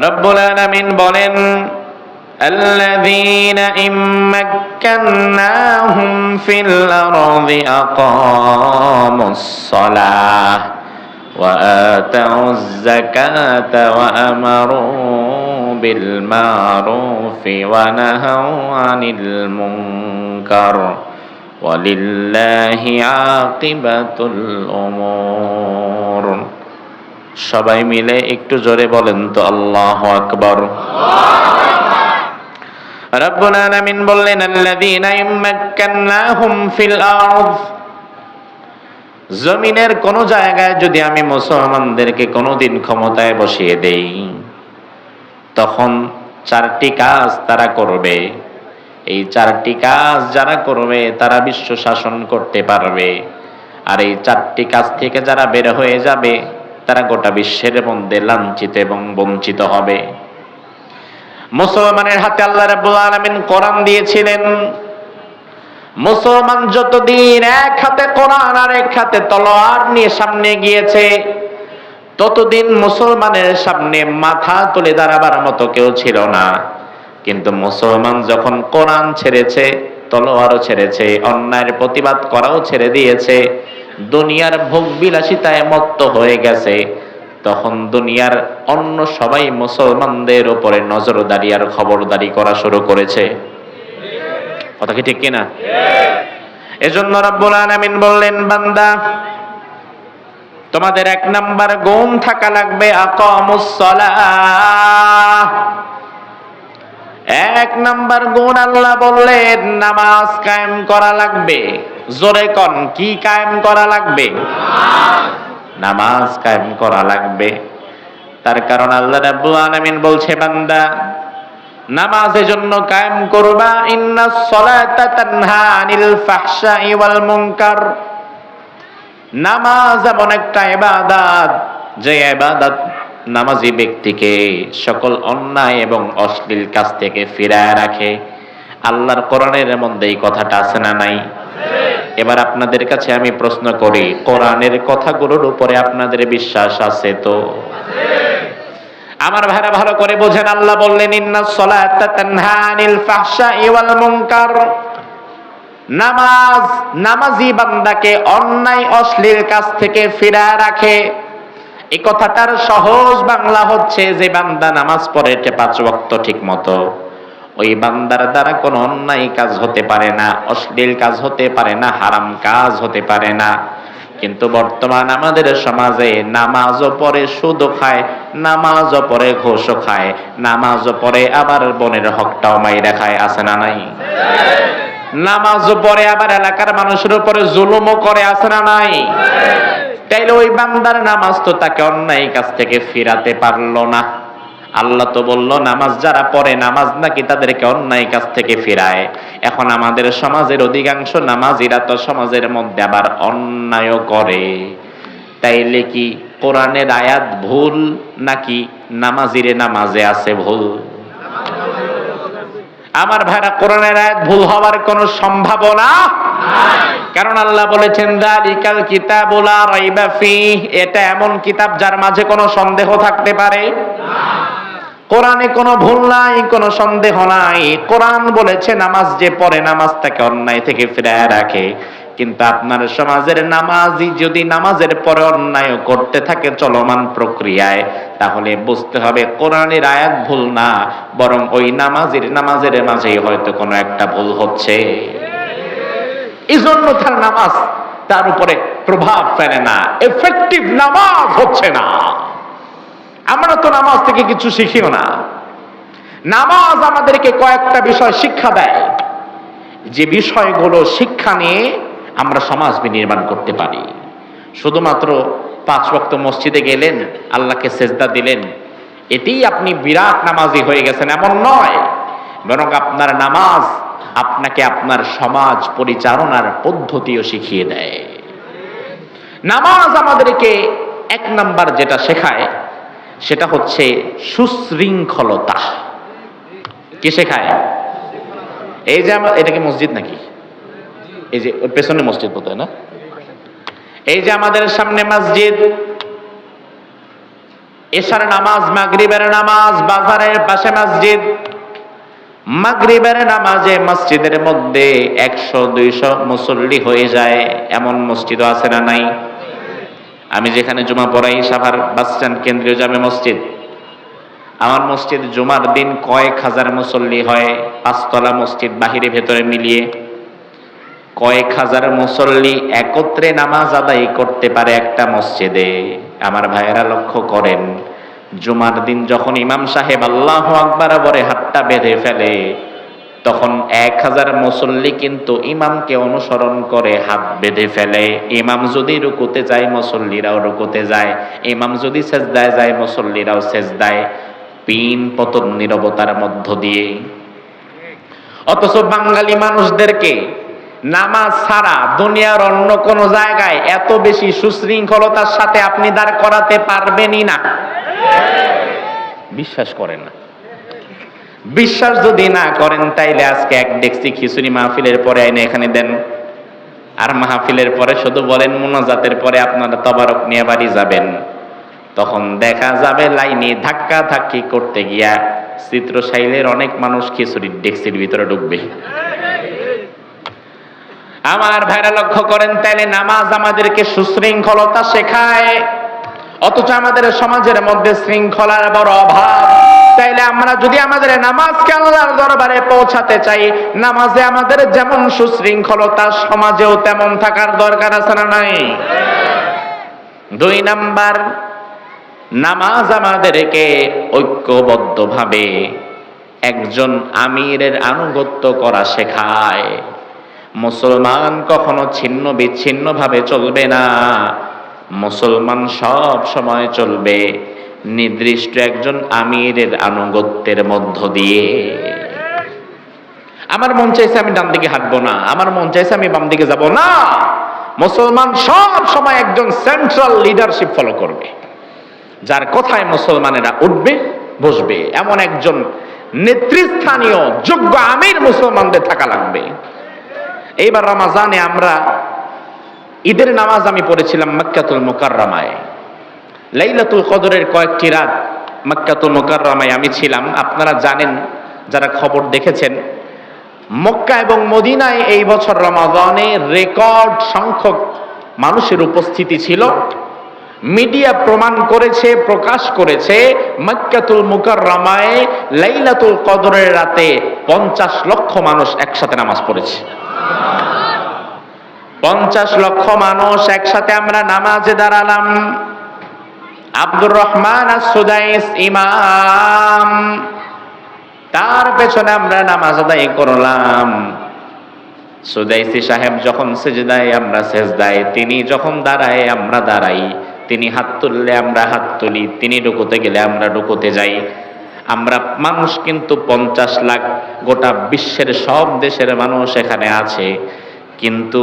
রব্বুল আলামিন বলেন, الذين إن مكناهم في الأرض أقاموا الصلاة وآتوا الزكاة وأمروا بالمعروف ونهوا عن المنكر ولله عاقبة الأمور। সবাই মিলে একটু জোরে বলেন তো আল্লাহু আকবার। রব্বুল আলামিন বললেন, আল্লাযীনা ইম্মাক্কান্নাহুম ফিল আরদ, জমিনের কোন জায়গায় যদি আমি মুসলমানদেরকে কোনদিন ক্ষমতায় বসিয়ে দেই, তখন চারটি কাজ তারা করবে। এই চারটি কাজ যারা করবে তারা বিশ্ব শাসন করতে পারবে। আর এই চারটি কাজ থেকে যারা বের হয়ে যাবে তারা গোটা বিশ্বের মধ্যে লাঞ্ছিত এবং বঞ্চিত হবে। মুসলমানের হাতে আল্লাহ রাব্বুল আলামিন কোরআন দিয়েছিলেন। মুসলমান যতদিন এক হাতে কোরআন আর এক হাতে তলোয়ার নিয়ে সামনে গিয়েছে, ততদিন মুসলমানের সামনে মাথা তুলে দাঁড়াবার মতো কেউ ছিল না। কিন্তু মুসলমান যখন কোরআন ছেড়েছে, তলোয়ারও ছেড়েছে, অন্যায়ের প্রতিবাদ করাও ছেড়ে দিয়েছে, দুনিয়ার ভোগ বিলাসিতায় মত্ত হয়ে গেছে, তখন দুনিয়ার অন্য সবাই মুসলমানদের উপরে নজরদারি আর খবরদারি করা শুরু করেছে। কথা কি ঠিক কিনা? এজন্য রব্বুল আলামিন বললেন, বান্দা, তোমাদের এক নাম্বার গুণ থাকা লাগবে আকামুস সালাহ। এক নাম্বার গুণ আল্লাহ বললেন নামাজ কায়েম করা লাগবে। জোরে কোন, কি কায়েম করা লাগবে? নামাজ কায়েম করা লাগবে। তার কারণ আল্লাহ রাব্বুল আলামিন বলছে, বান্দা, নামাজের জন্য কায়েম করবা, ইন্নাস সালাতা তানহা আনিল ফাহশাই ওয়াল মুনকার। নামাজ এমন একটা ইবাদত, যে ইবাদত নামাজি ব্যক্তিকে সকল অন্যায় এবং অশ্লীল কাজ থেকে ফিরায় রাখে। আল্লাহর কোরআনের মধ্যে এই কথাটা আছে না নাই? এবার আপনাদের কাছে আমি প্রশ্ন করি, কোরআনের কথাগুলোর উপরে আপনাদের বিশ্বাস আছে তো? আমার ভাইরা ভালো করে বোঝেন, আল্লাহ বললেন ইন্নাস সালাতা তানহা আনিল ফাহশাই ওয়াল মুনকার। নামাজ নামাজি বান্দাকে অন্যায় অশ্লীল কাজ থেকে ফিরায় রাখে। এই কথাটার সহজ বাংলা হচ্ছে, যে বান্দা নামাজ পড়ে 5 ওয়াক্ত ঠিক মতো, ওই বান্দার দ্বারা কোনো অন্যায় কাজ হতে পারে না, অশ্লীল কাজ হতে পারে না, হারাম কাজ হতে পারে না। কিন্তু বর্তমান আমাদের সমাজে নামাজও পড়ে সুদও খায়, নামাজও পড়ে ঘুষও খায়, নামাজও পড়ে আবার বোনের হকটাও মাইরা খায়। আছে না নাই? নামাজও পড়ে আবার এলাকার মানুষের উপরে জুলুমও করে। আছে না নাই? তাইলে ওই বান্দার নামাজ তো তাকে অন্যায় কাজ থেকে ফিরাতে পারলো না। আল্লাহ তো বলল নামাজ যারা পড়ে, নামাজ নাকি তাদেরকে অন্যায় কাজ থেকে ফিরায়। এখন আমাদের সমাজের অধিকাংশ নামাজিরা তো সমাজের মধ্যে আবার অন্যায়ও করে। তাইলে কি কোরআনের আয়াত ভুল, নাকি নামাজিরে নামাজে আছে ভুল? আমার ভাইরা, কোরআনের আয়াত ভুল হওয়ার কোনো সম্ভাবনা নাই। কারণ আল্লাহ বলেছেন, যালিকাল কিতাবু লা রাইবা ফীহ, এটা এমন কিতাব যার মাঝে কোনো সন্দেহ থাকতে পারে না। কোরআনে কোনো ভুল নাই, কোনো সন্দেহ নাই। কোরআন বলেছে নামাজ যে পড়ে, নামাজ তাকে অন্যায় থেকে ফিরায় রাখে। কিন্তু আপনার সমাজের নামাজি যদি নামাজের পরে অন্যায় করতে থাকে চলমান প্রক্রিয়ায়, তাহলে বুঝতে হবে কোরআনের আয়াত ভুল না, বরং ওই নামাজের মাঝেই হয়তো কোনো একটা ভুল হচ্ছে। এই জন্য তার নামাজ তার উপরে প্রভাব ফেলে না, এফেক্টিভ নামাজ হচ্ছে না। আমরা তো নামাজ থেকে কিছু শিখিও না। নামাজ আমাদেরকে কয়েকটা বিষয় শিক্ষা দেয়, যে বিষয়গুলো শিক্ষা নিয়ে আমরা সমাজ নির্মাণ করতে পারি। শুধুমাত্র 5 ওয়াক্ত মসজিদে গেলেন, আল্লাহকে সেজদা দিলেন, এতেই আপনি বিরাট নামাজি হয়ে গেছেন এমন নয়, বরং আপনার নামাজ আপনাকে আপনার সমাজ পরিচালনার পদ্ধতিও শিখিয়ে দেয়। নামাজ আমাদেরকে 1 নাম্বার যেটা শেখায় সেটা হচ্ছে সুশৃঙ্খলতা। কি শেখায়? এই যে এটা কি মসজিদ নাকি? এই যে ওই পেছনে মসজিদ বোধহয় না? এই যে আমাদের সামনে মসজিদ, এশার নামাজ, মাগরিবের নামাজ, বাজারের পাশে মসজিদ। মাগরিবের নামাজে মসজিদের মধ্যে 100-200 মুসল্লি হয়ে যায়, এমন মসজিদও আছে না নাই? আমি যেখানে জুমা পড়াই, সাভার বাসস্ট্যান্ড কেন্দ্রীয় জামে মসজিদ, আমার মসজিদ জুমার দিন কয়েক হাজার মুসল্লি হয়। 5 তলা মসজিদ, বাহিরে ভেতরে মিলিয়ে কয়েক হাজার মুসল্লি একত্রে নামাজ আদায় করতে পারে একটা মসজিদে। আমার ভাইয়েরা লক্ষ্য করেন, জুমার দিন যখন ইমাম সাহেব আল্লাহু আকবার বলে হাতটা বেঁধে ফেলে, তখন 1000 মুসল্লি কিন্তু ইমামকে অনুসরণ করে হাত বেঁধে ফেলে। ইমাম যদি রুকুতে যায়, মুসল্লিরাও রুকুতে যায়। ইমাম যদি সেজদায় যায়, মুসল্লিরাও সেজদায়। পিন পতন নীরবতার মধ্য দিয়ে। অথচ বাঙালি মানুষদেরকে নামাজ ছাড়া দুনিয়ার অন্য কোন জায়গায় এত বেশি সুশৃঙ্খলতার সাথে আপনি দাঁড় করাতে পারবেনই না। বিশ্বাস করেন না? বিশ্বাস যদি না করেন, তাইলে আজকে এক ডেকসি খিচুড়ি মাহফিলের পরে আইনে এখানে দেন, আর মাহফিলের পরে শুধু বলেন মুনাজাতের পরে আপনারা তবারক নিয়ে বাড়ি যাবেন। তখন দেখা যাবে লাইনে ধাক্কা ধাক্কি করতে গিয়া চিত্রশাইলের অনেক মানুষ খিচুড়ির ডেকসির ভিতরে ঢুকবে। আমার ভাইরা লক্ষ্য করেন, তাইলে নামাজ আমাদেরকে সুশৃঙ্খলতা শেখায়, অথচ আমাদের সমাজের মধ্যে শৃঙ্খলার বড় অভাব। তাইলে আমরা যদি আমাদের নামাজকে আল্লাহর দরবারে পৌঁছাতে চাই, নামাজে আমাদের যেমন সুশৃঙ্খলতা, সমাজেও তেমন থাকার দরকার আছে না নাই? 2 নাম্বার, নামাজ আমাদেরকে ঐক্যবদ্ধভাবে একজন আমিরের আনুগত্য করা শেখায়। মুসলমান কখনো ছিন্ন বিচ্ছিন্ন ভাবে চলবে না। মুসলমান সব সময় চলবে নির্দিষ্ট একজন আমিরের আনুগত্যের মধ্য দিয়ে। আমার মন চাইছে আমি ডান দিকে হাঁটবো না, আমার মন চাইছে আমি বাম দিকে যাব না। মুসলমান সব সময় একজন সেন্ট্রাল লিডারশিপ ফলো করবে, যার কথায় মুসলমানেরা উঠবে বসবে, এমন একজন নেতৃস্থানীয় যোগ্য আমির মুসলমানদের থাকা লাগবে। এইবার রমাজানে আমরা ঈদের নামাজ আমি পড়েছিলাম মক্কাতুল মুকাররমায়। লাইলাতুল কদরের কয়েকটি রাত মক্কাতুল মুকাররমায় আমি ছিলাম। আপনারা জানেন, যারা খবর দেখেছেন, মক্কা এবং মদিনায় এই বছর রমাজানে রেকর্ড সংখ্যক মানুষের উপস্থিতি ছিল। মিডিয়া প্রমাণ করেছে, প্রকাশ করেছে, মক্কাতুল মুকাররমায় লাইলাতুল কদরের রাতে 50 লক্ষ মানুষ একসাথে নামাজ পড়েছে। 50 লক্ষ মানুষ একসাথে আমরা নামাজে দাঁড়ালাম। আব্দুর রহমান আস-সুদাইস ইমাম, তার পেছনে আমরা নামাজ আদায় করলাম। সুদাইসি সাহেব যখন সেজদায় আমরা সেজদায়, তিনি যখন দাঁড়ায় আমরা দাঁড়াই, তিনি হাত তুললে আমরা হাত তুলি, তিনি রুকুতে গেলে আমরা রুকুতে যাই। আমরা মানুষ কিন্তু 50 লাখ, গোটা বিশ্বের সব দেশের মানুষ এখানে আছে। কিন্তু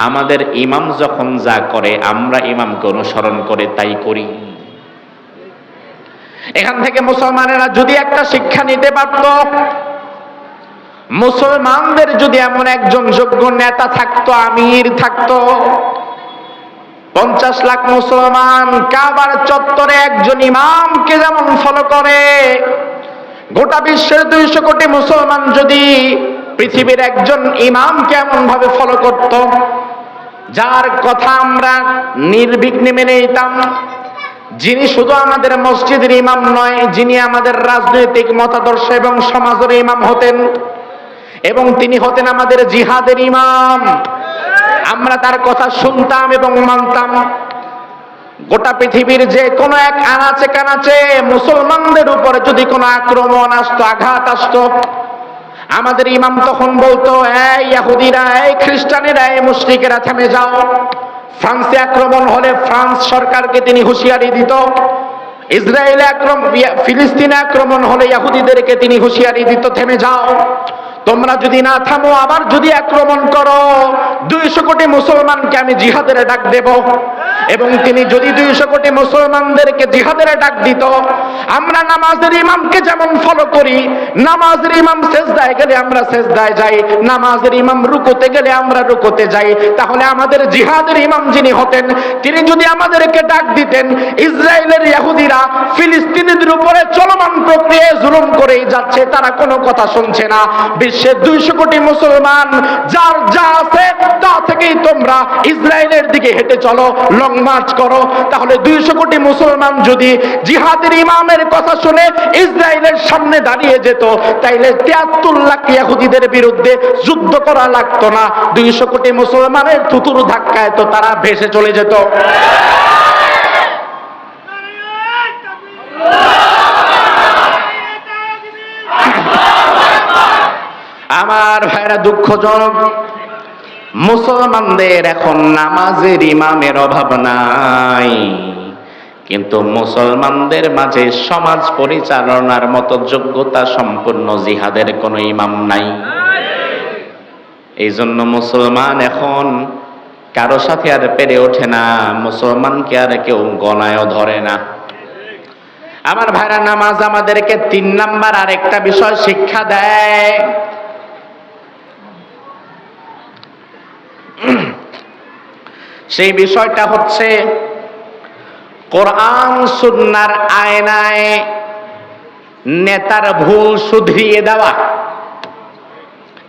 আমাদের ইমাম যখন যা করে, আমরা ইমামকে অনুসরণ করে তাই করি। এখান থেকে মুসলমানেরা যদি একটা শিক্ষা নিতে পারত, মুসলমানদের যদি এমন একজন যোগ্য নেতা থাকতো, আমির থাকতো, 50 লাখ মুসলমান কাবার চত্বরে একজন ইমামকে যেমন ফলো করে, গোটা বিশ্বের 200 কোটি মুসলমান যদি পৃথিবীর একজন ইমামকে এমন ভাবে ফলো করত, যার কথা আমরা নির্বিঘ্নে মেনে নিতাম, যিনি শুধু আমাদের মসজিদের ইমাম নয়, যিনি আমাদের রাজনৈতিক মতাদর্শ এবং সমাজের ইমাম হতেন, এবং তিনি হতেন আমাদের জিহাদের ইমাম। আমরা তার কথা শুনতাম এবং মানতাম। গোটা পৃথিবীর যে কোনো এক আনাচে কানাচে মুসলমানদের উপরে যদি কোনো আক্রমণ আসতো, আঘাত আসতো, আমাদের ইমাম তখন বলতো, এই ইহুদিরা, এই খ্রিস্টানেরা, এই মুশরিকেরা, থেমে যাও। ফ্রান্সে আক্রমণ হলে ফ্রান্স সরকারকে তিনি হুঁশিয়ারি দিত। ইসরায়েলে ফিলিস্তিনে আক্রমণ হলে ইহুদিদেরকে তিনি হুঁশিয়ারি দিত, থেমে যাও। তোমরা যদি না থামো, আবার যদি আক্রমণ করো, 200 কোটি মুসলমানকে আমি জিহাদের ডাক দেব। এবং তিনি যদি 200 কোটি মুসলমানদেরকে জিহাদের ডাক দিত, আমরা নামাজের ইমামকে যেমন ফলো করি, নামাজের ইমাম সেজদায় গেলে আমরা সেজদায় যাই, নামাজের ইমাম রুকুতে গেলে আমরা রুকুতে যাই, তাহলে আমাদের জিহাদের ইমাম যিনি হতেন, তিনি যদি আমাদেরকে ডাক দিতেন, ইসরায়েলের ইহুদিরা ফিলিস্তিনিদের উপরে চলমান প্রক্রিয়ায় জুলুম করেই যাচ্ছে, তারা কোনো কথা শুনছে না, বিশ্বের 200 কোটি মুসলমান যার যা আছে তা থেকেই তোমরা ইসরায়েলের দিকে হেঁটে চলো, লং মার্চ করো, তাহলে 200 কোটি মুসলমান যদি জিহাদের ইমামের কথা শুনে ইসরায়েলের সামনে দাঁড়িয়ে যেত, তাইলে 73 লাখ ইহুদিদের বিরুদ্ধে যুদ্ধ করা লাগতো না, 200 কোটি মুসলমানের থুতুর ধাক্কায় তো তারা ভেসে চলে যেত। আমার ভাইরা, দুঃখজনক, মুসলমানদের এখন নামাজের ইমামের অভাব নাই, কিন্তু মুসলমানদের মাঝে সমাজ পরিচালনার মতো যোগ্যতা সম্পন্ন জিহাদের কোনো ইমাম নাই। এই জন্য মুসলমান এখন কারো সাথে আর পেরে ওঠে না, মুসলমানকে আর কেউ গণায়ও ধরে না। আমার ভাইরা, নামাজ আমাদেরকে 3 নাম্বার আরেকটা বিষয় শিক্ষা দেয়। সেই বিষয়টা হচ্ছে কোরআন সুন্নাহর আয়নায় নেতার ভুল শুধরিয়ে দেওয়া।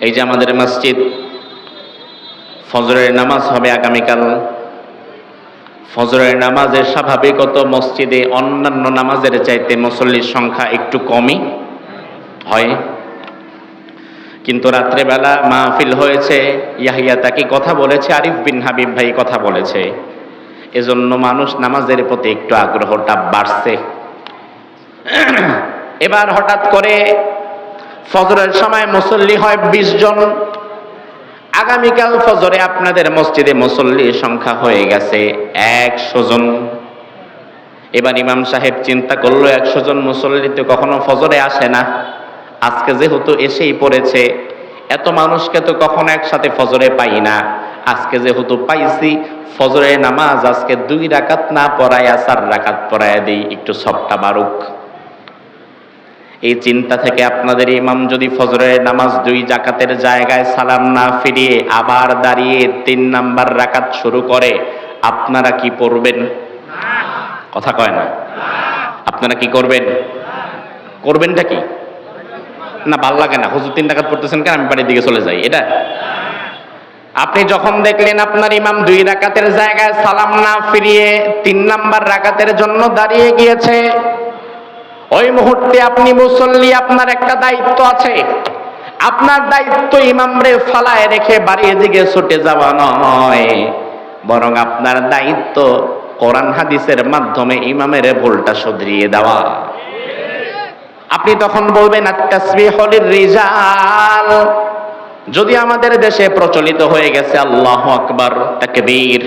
এই যে আমাদের মসজিদ, ফজরের নামাজ হবে আগামীকাল। ফজরের নামাজের স্বাভাবিকত মসজিদে অন্যান্য নামাজের চাইতে মুসল্লির সংখ্যা একটু কমই হয়, কিন্তু রাত্রেবেলা মাহফিল হয়েছে, ইয়াহিয়া তাকি কথা বলেছে, আরিফ বিন হাবিব ভাই কথা বলেছে, এজন্য মানুষ নামাজের প্রতি একটু আগ্রহটা বাড়ছে। এবার হঠাৎ করে ফজরের সময় মুসল্লি হয় 20 জন, আগামীকাল ফজরে আপনাদের মসজিদে মুসল্লির সংখ্যা হয়ে গেছে 100 জন। এবার ইমাম সাহেব চিন্তা করলো, 100 জন মুসল্লি তো কখনো ফজরে আসে না, আজকে যেহেতু এসেই পড়েছে, এত মানুষকে তো কখনো একসাথে ফজরে পাই না, আজকে যেহেতু পাইছি, ফজরের নামাজ আজকে 2 রাকাত না পড়ায় 4 রাকাত পড়ায় দেই, একটু সবটা বারুক। এই চিন্তা থেকে আপনাদের ইমাম যদি ফজরের নামাজ 2 রাকাতের জায়গায় সালাম না ফিরিয়ে আবার দাঁড়িয়ে 3 নাম্বার রাকাত শুরু করে, আপনারা কি পড়বেন? কথা কয় না। আপনারা কি করবেন? করবেনটা কি? না ভাল লাগে না, হুজুর 3 রাকাত পড়তেছেন কেন, আমি বাড়ির দিকে চলে যাই, এটা? আপনি যখন দেখলেন আপনার ইমাম 2 রাকাতের জায়গায় সালাম না ফিরিয়ে 3 নাম্বার রাকাতের জন্য দাঁড়িয়ে গিয়েছে, ওই মুহূর্তে আপনি মুসল্লি, আপনার একটা দায়িত্ব আছে। আপনার দায়িত্ব ইমামরে ফালায় রেখে বাড়ির দিকে ছুটে যাওয়া নয়, বরং আপনার দায়িত্ব কোরআন হাদিসের মাধ্যমে ইমামের ভুলটা শুধরিয়ে দেওয়া। আপনি তখন বলবেন আত-তাসবিহু লির-রিজাল। যদি আমাদের দেশে প্রচলিত হয়ে গেছে আল্লাহু আকবার, তাকবীর,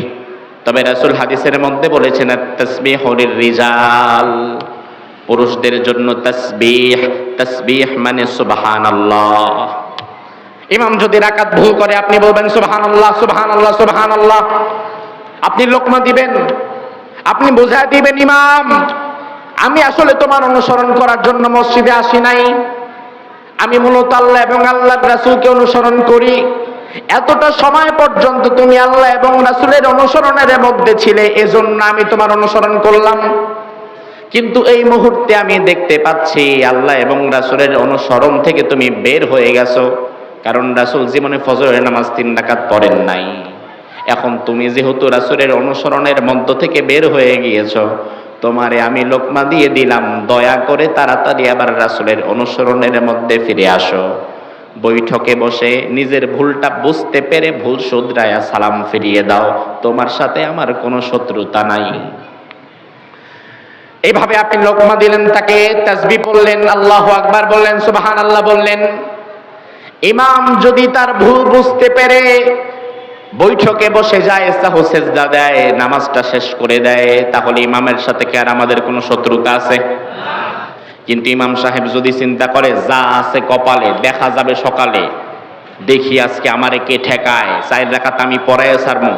তবে রাসূল হাদিসের মধ্যে বলেছেন আত-তাসবিহু লির-রিজাল, পুরুষদের জন্য তাসবিহ। তাসবিহ মানে সুবহানাল্লাহ। ইমাম যদি রাকাত ভুল করে, আপনি বলবেন সুবহানাল্লাহ, সুবহানাল্লাহ, সুবহানাল্লাহ। আপনি লোকমা দিবেন, আপনি বুঝায় দিবেন, ইমাম আমি আসলে তোমার অনুসরণ করার জন্য মসজিদে আসি নাই, আমি মূলত আল্লাহ এবং আল্লাহর রাসূলকে অনুসরণ করি। এতটা সময় পর্যন্ত তুমি আল্লাহ এবং রাসূলের অনুসরণের মধ্যে ছিলে, এজন্য আমি তোমার অনুসরণ করলাম। কিন্তু এই মুহূর্তে আমি দেখতে পাচ্ছি আল্লাহ এবং রাসূলের অনুসরণ থেকে তুমি বের হয়ে গেছো, কারণ রাসূল জীবনে ফজরের নামাজ 3 রাকাত পড়েন নাই। এখন তুমি যেহেতু রাসূলের অনুসরণের মধ্য থেকে বের হয়ে গিয়েছো, তোমারে আমি লোকমা দিয়ে দিলাম, দয়া করে তাড়াতাড়ি আবার রাসূলের অনুসরণের মধ্যে ফিরে আসো। বৈঠকে বসে নিজের ভুলটা বুঝতে পেরে ভুল শুধরায়া সালাম ফিরিয়ে দাও, তোমার সাথে আমার কোনো শত্রুতা নাই। এইভাবে আপনি লোকমা দিলেন, তাকে তাসবিহ বললেন, আল্লাহু আকবার বললেন, সুবহানাল্লাহ বললেন। ইমাম যদি তার ভুল বুঝতে পেরে বৈঠকে বসে যায়, সাহু সেজদা দেয়, নামাজটা শেষ করে দেয়, তাহলে ইমামের সাথে কি আর আমাদের কোনো শত্রুতা আছে? কিন্তু ইমাম সাহেব যদি চিন্তা করে যা আছে কপালে দেখা যাবে সকালে, দেখি আজকে আমারে কে ঠেকায়, 4 রাকাত আমি পড়ায় ছাড়বো।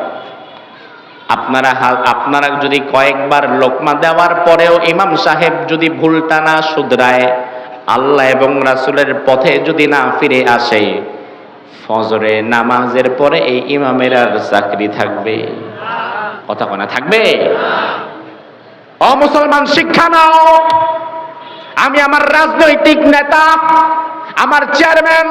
আপনারা যদি কয়েকবার লোকমা দেওয়ার পরেও ইমাম সাহেব যদি ভুলটা না শুধরায়, আল্লাহ এবং রাসূলের পথে যদি না ফিরে আসে, ফজরে নামাজের পরে এই ইমামের আর চাকরি থাকবে? কথা কোনা থাকবে? ও মুসলমান, শিক্ষা নাও। আমি আমার রাজনৈতিক নেতা, আমার চেয়ারম্যান,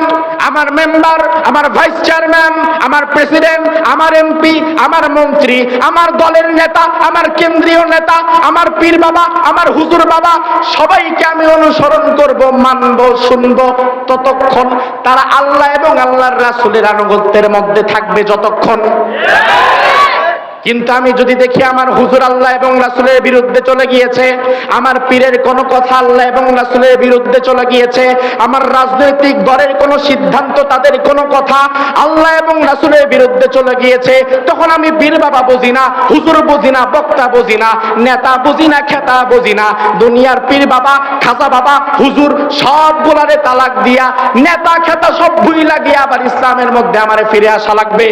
আমার মেম্বার, আমার ভাইস চেয়ারম্যান, আমার প্রেসিডেন্ট, আমার এমপি, আমার মন্ত্রী, আমার দলের নেতা, আমার কেন্দ্রীয় নেতা, আমার পীর বাবা, আমার হুজুর বাবা, সবাইকে আমি অনুসরণ করব, মানব, শুনব ততক্ষণ তারা আল্লাহ এবং আল্লাহর রাসূলের আনুগত্যের মধ্যে থাকবে যতক্ষণ। কিন্তু আমি যদি দেখি আমার হুজুর আল্লাহ এবং রাসূলের বিরুদ্ধে চলে গিয়েছে, আমার পীরের কোনো কথা আল্লাহ এবং রাসূলের বিরুদ্ধে চলে গিয়েছে, আমার রাজনৈতিক দলের কোনো সিদ্ধান্ত, তাদের কোনো কথা আল্লাহ এবং রাসূলের বিরুদ্ধে চলে গিয়েছে, তখন আমি পীর বাবা বুঝি না, হুজুর বুঝি না, বক্তা বুঝি না, নেতা বুঝি না, খেতা বুঝি না, দুনিয়ার পীর বাবা, খাজা বাবা, হুজুর সবগুলারে তালাক দিয়া নেতা খেতা সব ভুইলা গিয়া আবার ইসলামের মধ্যে আমারে ফিরে আসা লাগবে।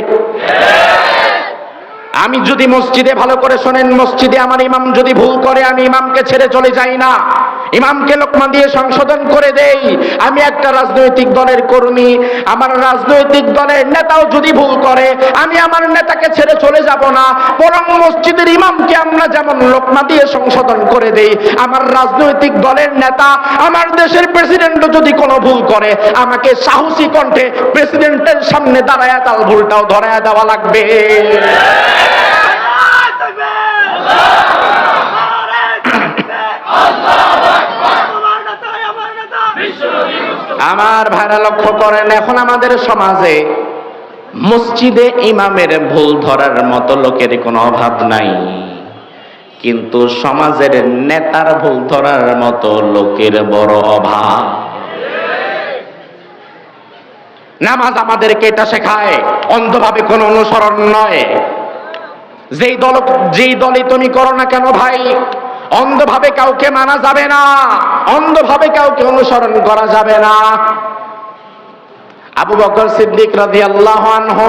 আমি যদি মসজিদে, ভালো করে শোনেন, মসজিদে আমার ইমাম যদি ভুল করে, আমি ইমামকে ছেড়ে চলে যাই না, ইমামকে লোকমা দিয়ে সংশোধন করে দেই। আমি একটা রাজনৈতিক দলের কর্মী, আমার রাজনৈতিক দলের নেতাও যদি ভুল করে, আমি আমার নেতাকে ছেড়ে চলে যাব না, বরং মসজিদের ইমামকে আমরা যেমন লোকমা দিয়ে সংশোধন করে দেই, আমার রাজনৈতিক দলের নেতা, আমার দেশের প্রেসিডেন্টও যদি কোনো ভুল করে, আমাকে সাহসী কণ্ঠে প্রেসিডেন্টের সামনে দাঁড়ায় তার ভুলটাও ধরায় দেওয়া লাগবে। আমার ভাইরা লক্ষ্য করেন, এখন আমাদের সমাজে মসজিদে ইমামের ভুল ধরার মতো লোকের কোনো অভাব নাই, কিন্তু সমাজের নেতার ভুল ধরার মতো লোকের বড় অভাব। নামাজ আমাদেরকে এটা শেখায়, অন্ধভাবে কোনো অনুসরণ নয়। যেই দলই তুমি করো না কেন ভাই, অন্ধভাবে কাউকে মানা যাবে না, অন্ধভাবে কাউকে অনুসরণ করা যাবে না। আবু বকর সিদ্দিক রাদিয়াল্লাহু আনহু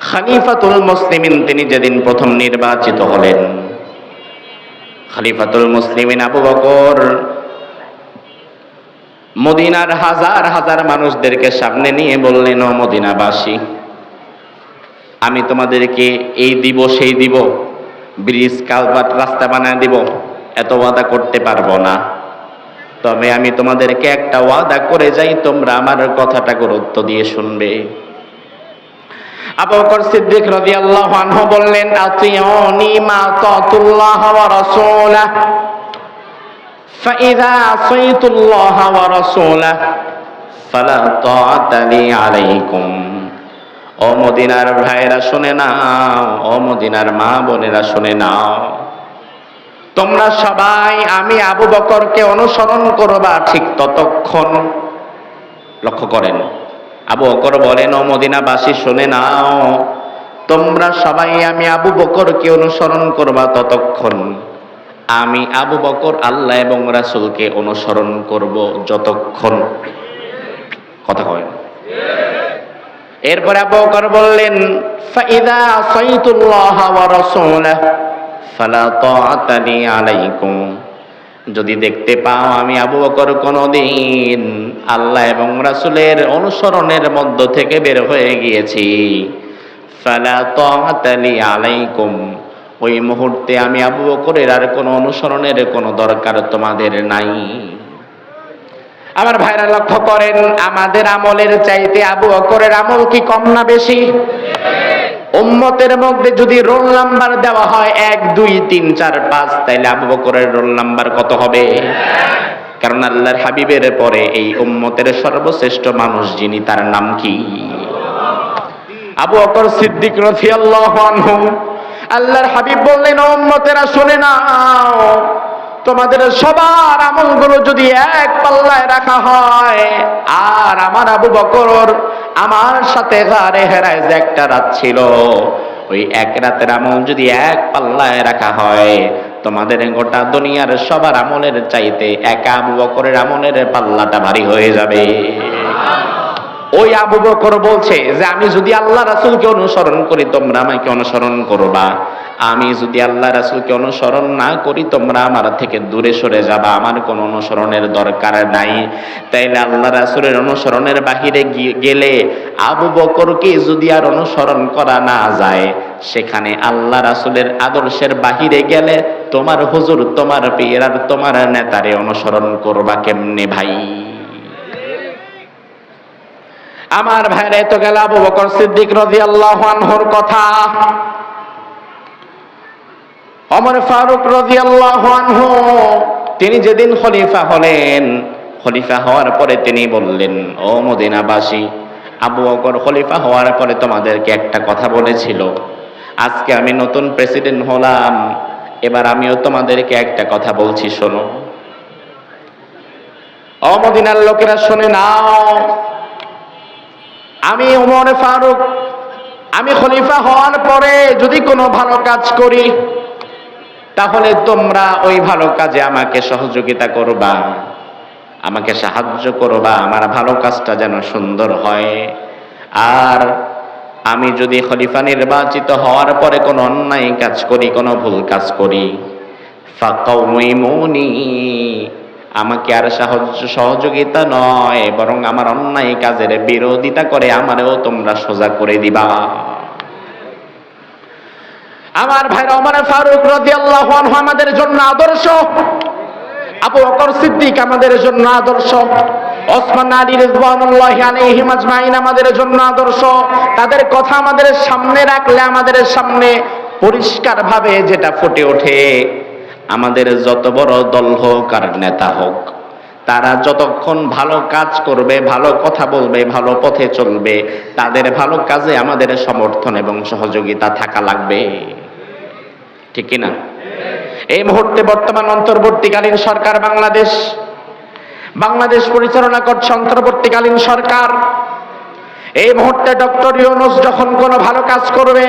খলিফাতুল মুসলিমিন, তিনি যেদিন প্রথম নির্বাচিত হলেন, খলিফাতুল মুসলিমিন আবু বকর মদিনার হাজার হাজার মানুষদেরকে সামনে নিয়ে বললেন, ও মদিনাবাসী, আমি তোমাদেরকে এই দিব সেই দিব, ব্রিজ কালভার্ট রাস্তা বানায় দিব, এত ওয়াদা করতে পারবো না, তবে আমি তোমাদেরকে একটা ওয়াদা করে যাই, তোমরা আমার কথাটা গুরুত্ব দিয়ে শুনবে। আবু বকর সিদ্দিক রাদিয়াল্লাহু আনহু বললেন, আতিউনি মা তাতুল্লাহ ওয়া রাসূলাহ ফাইযা আসাইতুল্লাহ ওয়া রাসূলাহ ফালা তাআতা লি আলাইকুম। ও মদিনার ভাইরা শুনে নাও, ও মদিনার মা বোনেরা শুনে নাও, তোমরা সবাই আমি আবু বকরকে অনুসরণ করবা ঠিক ততক্ষণ। লক্ষ্য করেন, আবু বকর বলেন, ও মদিনাবাসী শুনে নাও, তোমরা সবাই আমি আবু বকরকে অনুসরণ করবা ততক্ষণ, আমি আবু বকর আল্লাহ এবং রাসূলকে অনুসরণ করব যতক্ষণ। কথা কয়। এরপরে আবু বকর বললেন, ফাইদা আসাইতুল্লাহ ওয়া রাসূলাহু ফালা তাআতা লি আলাইকুম। যদি দেখতে পাও আমি আবু বকর কোনদিন আল্লাহ এবং রাসূলের অনুসরণের মধ্য থেকে বের হয়ে গিয়েছি, ফালা তাআতা লি আলাইকুম, ওই মুহূর্তে আমি আবু বকরের আর কোনো অনুসরণের কোনো দরকার তোমাদের নাই। আমার ভাইরা লক্ষ্য করেন, আমাদের আমলের চাইতে আবু বকরের আমল কি কম না বেশি? উম্মতের মধ্যে যদি রোল নাম্বার দেওয়া হয় 1 2 3 4 5, তাইলে আবু বকরের রোল নাম্বার কত হবে? কারণ আল্লাহর হাবিবের পরে এই উম্মতের সর্বশ্রেষ্ঠ মানুষ যিনি, তার নাম কি? আবু বকর সিদ্দিক রাদিয়াল্লাহু আনহু। আল্লাহর হাবিব বললেন, ও উম্মতেরা শুনে নাও, তোমাদের সবার আমলগুলো যদি এক পাল্লায় রাখা হয়, আর আমার আবু বকর আমার সাথে গারে হেরায় যে একটা রাত ছিল, ওই এক রাতের আমল যদি এক পাল্লায় রাখা হয়, তোমাদের গোটা দুনিয়ার সবার আমলের চাইতে একা আবু বকরের আমলের পাল্লাটা ভারী হয়ে যাবে। ওই আবু বকর বলছে যে আমি যদি আল্লাহ রাসূলকে অনুসরণ করি তোমরা আমাকে অনুসরণ করবা, আমি যদি আল্লাহ রাসূলকে অনুসরণ না করি তোমরা আমার থেকে দূরে সরে যাবা, আমার কোনো অনুসরণের দরকার নাই। তাইলে আল্লাহ রাসূলের অনুসরণের বাহিরে গেলে আবু বকরকে যদি আর অনুসরণ করা না যায়, সেখানে আল্লাহ রাসূলের আদর্শের বাহিরে গেলে তোমার হুজুর, তোমার পীর আর তোমার নেতারে অনুসরণ করবা কেমনে ভাই? আমার ভাইরা, তো গেল আবু বকর সিদ্দিক রাদিয়াল্লাহু আনহুর কথা। ওমর ফারুক রাদিয়াল্লাহু আনহু তিনি যেদিন খলিফা হলেন, খলিফা হওয়ার পরে তিনি বললেন, ও মদিনাবাসী, আবু বকর খলিফা হওয়ার পরে তোমাদেরকে একটা কথা বলেছিল, আজকে আমি নতুন প্রেসিডেন্ট হলাম, এবার আমিও তোমাদেরকে একটা কথা বলছি, শোনো। ও মদিনার লোকেরা শুনে নাও, আমি ওমর ফারুক, আমি খলিফা হওয়ার পরে যদি কোনো ভালো কাজ করি তাহলে তোমরা ওই ভালো কাজে আমাকে সহযোগিতা করবা, আমাকে সাহায্য করবা, আমার ভালো কাজটা যেন সুন্দর হয়। আর আমি যদি খলিফা নির্বাচিত হওয়ার পরে কোনো অন্যায় কাজ করি, কোনো ভুল কাজ করি, ফাকাউমিমুনি, আমাকে আর সহযোগিতা নয় বরং আমার অন্যায় কাজের বিরোধিতা করে আমারেও তোমরা সোজা করে দিবা। আমার ভাইরা, ওমর ফারুক রাদিয়াল্লাহু আনহু আমাদের জন্য আদর্শ, আবু বকর সিদ্দিক আমাদের জন্য আদর্শ, ওসমান আলী রিজওয়ানুল্লাহি আলাইহিম আজমাইন আমাদের জন্য আদর্শ। তাদের কথা আমাদের সামনে রাখলে আমাদের সামনে পরিষ্কারভাবে যেটা ফুটে ওঠে, আমাদের যত বড় দল হোক আর নেতা হোক, তারা যতক্ষণ ভালো কাজ করবে, ভালো কথা বলবে, ভালো পথে চলবে, তাদের ভালো কাজে আমাদের সমর্থন এবং সহযোগিতা থাকা লাগবে, ঠিক কিনা? এই মুহূর্তে বর্তমান অন্তর্বর্তীকালীন সরকার বাংলাদেশ পরিচালনা করছে অন্তর্বর্তীকালীন সরকার। এই মুহূর্তে ডক্টর ইউনূস যখন কোনো ভালো কাজ করবে,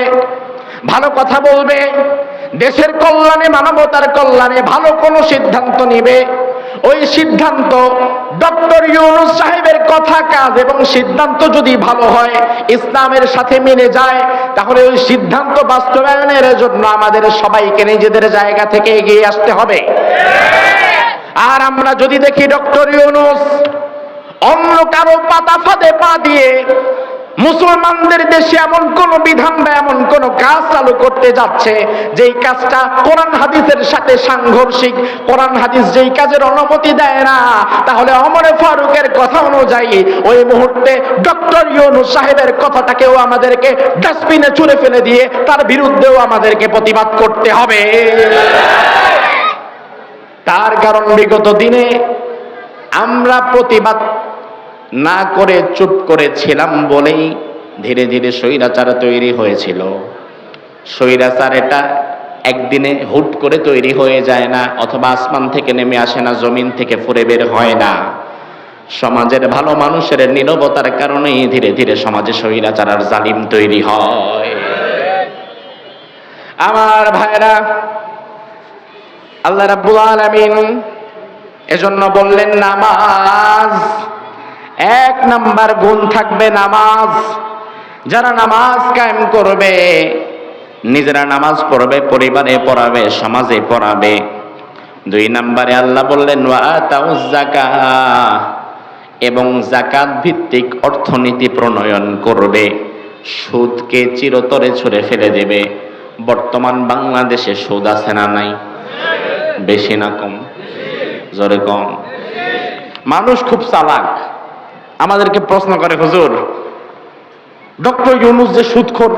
ভালো কথা বলবে, দেশের কল্যাণে, মানবতার কল্যাণে ভালো কোনো সিদ্ধান্ত নিবে, ওই সিদ্ধান্ত ডক্টর ইউনূস সাহেবের কথা, কাজ এবং সিদ্ধান্ত যদি ভালো হয়, ইসলামের সাথে মিলে যায়, তাহলে ওই সিদ্ধান্ত বাস্তবায়নের জন্য আমাদের সবাইকে নিজেদের জায়গা থেকে এগিয়ে আসতে হবে। আর আমরা যদি দেখি ডক্টর ইউনূস অন্য কারো পাতা ফাঁদে পা দিয়ে মুসলমানদের দেশে এমন কোন বিধান বা এমন কোন কাজ চালু করতে যাচ্ছে যেই কাজটা কোরআন হাদিসের সাথে সাংঘর্ষিক, কোরআন হাদিস যেই কাজের অনুমতি দেয় না, তাহলে ওমর ফারুকের কথা অনুযায়ী ওই মুহূর্তে ডক্টর ইউনূস সাহেবের কথাটাকেও আমাদেরকে ডাস্টবিনে ছুঁড়ে ফেলে দিয়ে তার বিরুদ্ধেও আমাদেরকে প্রতিবাদ করতে হবে। তার কারণ বিগত দিনে আমরা প্রতিবাদ না করে চুপ করেছিলাম বলেই ধীরে ধীরে স্বৈরাচার তৈরি হয়েছিল। স্বৈরাচার এটা একদিনে হুট করে তৈরি হয়ে যায় না, অথবা আসমান থেকে নেমে আসে না, জমিন থেকে ফুরে বের হয় না। সমাজের ভালো মানুষের নীরবতার কারণেই ধীরে ধীরে সমাজে স্বৈরাচার আর জালিম তৈরি হয়। আমার ভাইরা, আল্লাহ রাব্বুল আলামিন এজন্য বললেন নামাজ, এক নাম্বার গুণ থাকবে নামাজ। যারা নামাজ কায়েম করবে, নিজেরা নামাজ পড়বে, পরিবারে পড়াবে, সমাজে পড়াবে। দুই নাম্বারে আল্লাহ বললেন ওয়া আতাউজ যাকাত, এবং যাকাত ভিত্তিক অর্থনীতি প্রণয়ন করবে, সুদকে চিরতরে ছুঁড়ে ফেলে দেবে। বর্তমান বাংলাদেশে সুদ আছে না নাই? বেশি না কম? জোরে কম। মানুষ খুব চালাক, আমাদেরকে প্রশ্ন করে, হুজুর ডক্টর ইউনূস যে সুদখোর,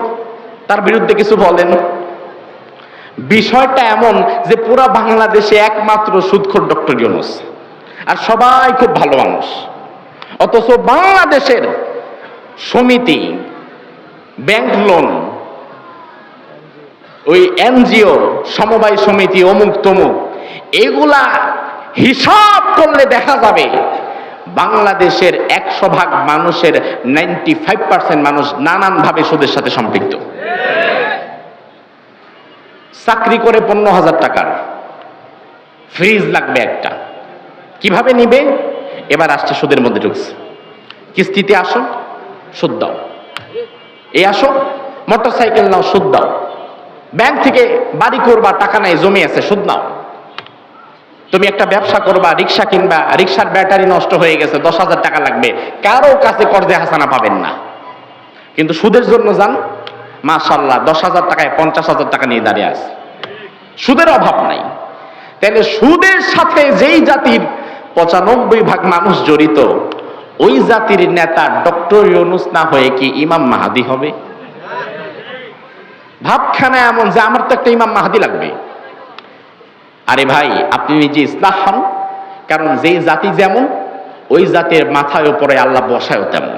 তার বিরুদ্ধে কিছু বলেন। বিষয়টা এমন যে পুরা বাংলাদেশে একমাত্র সুদখোর ডক্টর ইউনূস, আর সবাই খুব ভালো মানুষ। অথচ বাংলাদেশের সমিতি, ব্যাংক লোন, ওই এনজিও, সমবায় সমিতি, অমুক তমুক, এগুলা হিসাব করলে দেখা যাবে বাংলাদেশের 100% মানুষের 95% মানুষ নানানভাবে সুদের সাথে সম্পৃক্ত। চাকরি করে 15,000 টাকার, ফ্রিজ লাগবে একটা। কিভাবে নিবে? এবার আসছে সুদের মধ্যে ঢুকছে। কিস্তিতে আসো, সুদ দাও। এই আসো, মোটরসাইকেল নাও, সুদ দাও। ব্যাংক থেকে বাড়ি করবা, টাকা নাই, জমি আছে, সুদ নাও। তুমি একটা ব্যবসা করবা, রিক্সা কিনবা, রিক্সার ব্যাটারি নষ্ট হয়ে গেছে, 10,000 টাকা লাগবে, কারো কাছে কর্জে হাসানা পাবেন না। কিন্তু সুদের জন্য যান, মাশাআল্লাহ 10,000 টাকায় 50,000 টাকা নিয়ে দাঁড়িয়ে আছে। সুদের অভাব নাই। তাহলে সুদের সাথে যেই জাতির 95% মানুষ জড়িত, ওই জাতির নেতা ডক্টর ইউনূস না হয়ে কি ইমাম মাহদী হবে? ভাবখানা এমন যে আমার তো একটা ইমাম মাহদী লাগবে। আরে ভাই, আপনি নিজে ইসলাহ হন, কারণ যেই জাতি যেমন ওই জাতির মাথায় উপরে আল্লাহ বসায়ও তেমন।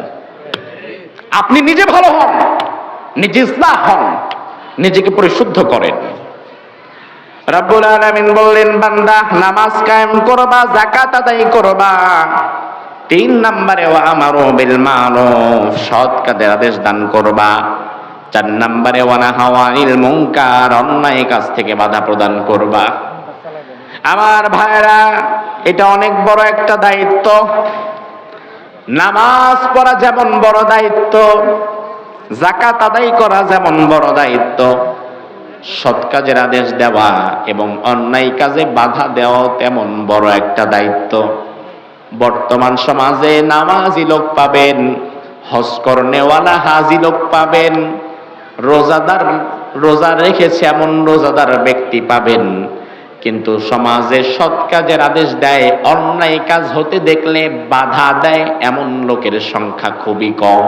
আপনি নিজে ভালো হন, নিজে ইসলাহ হন, নিজেকে পরিশুদ্ধ করেন। রব্বুল আলামিন বললেন, বান্দা নামাজ কায়েম করবা, যাকাত আদায় করবা, 3 নম্বরে ওয়া আমারু বিল মারুফ, সৎ কাজের আদেশ দান করবা, 4 নম্বরে ওয়া নাহাউ আনিল মুনকার, অন্যায় কাজ থেকে বাধা প্রদান করবা। আমার ভাইরা, এটা অনেক বড় একটা দায়িত্ব। নামাজ পড়া যেমন বড় দায়িত্ব, যাকাত আদায় করা যেমন বড় দায়িত্ব, সৎ কাজের আদেশ দেওয়া এবং অন্যায় কাজে বাধা দেওয়া তেমন বড় একটা দায়িত্ব। বর্তমান সমাজে নামাজি লোক পাবেন, হজ করনেওয়ালা হাজি লোক পাবেন, রোজাদার রোজা রেখেছে এমন রোজাদার ব্যক্তি পাবেন, কিন্তু সমাজে সৎ কাজের আদেশ দেয়, অন্যায় কাজ হতে দেখলে বাধা দেয় এমন লোকের সংখ্যা খুবই কম।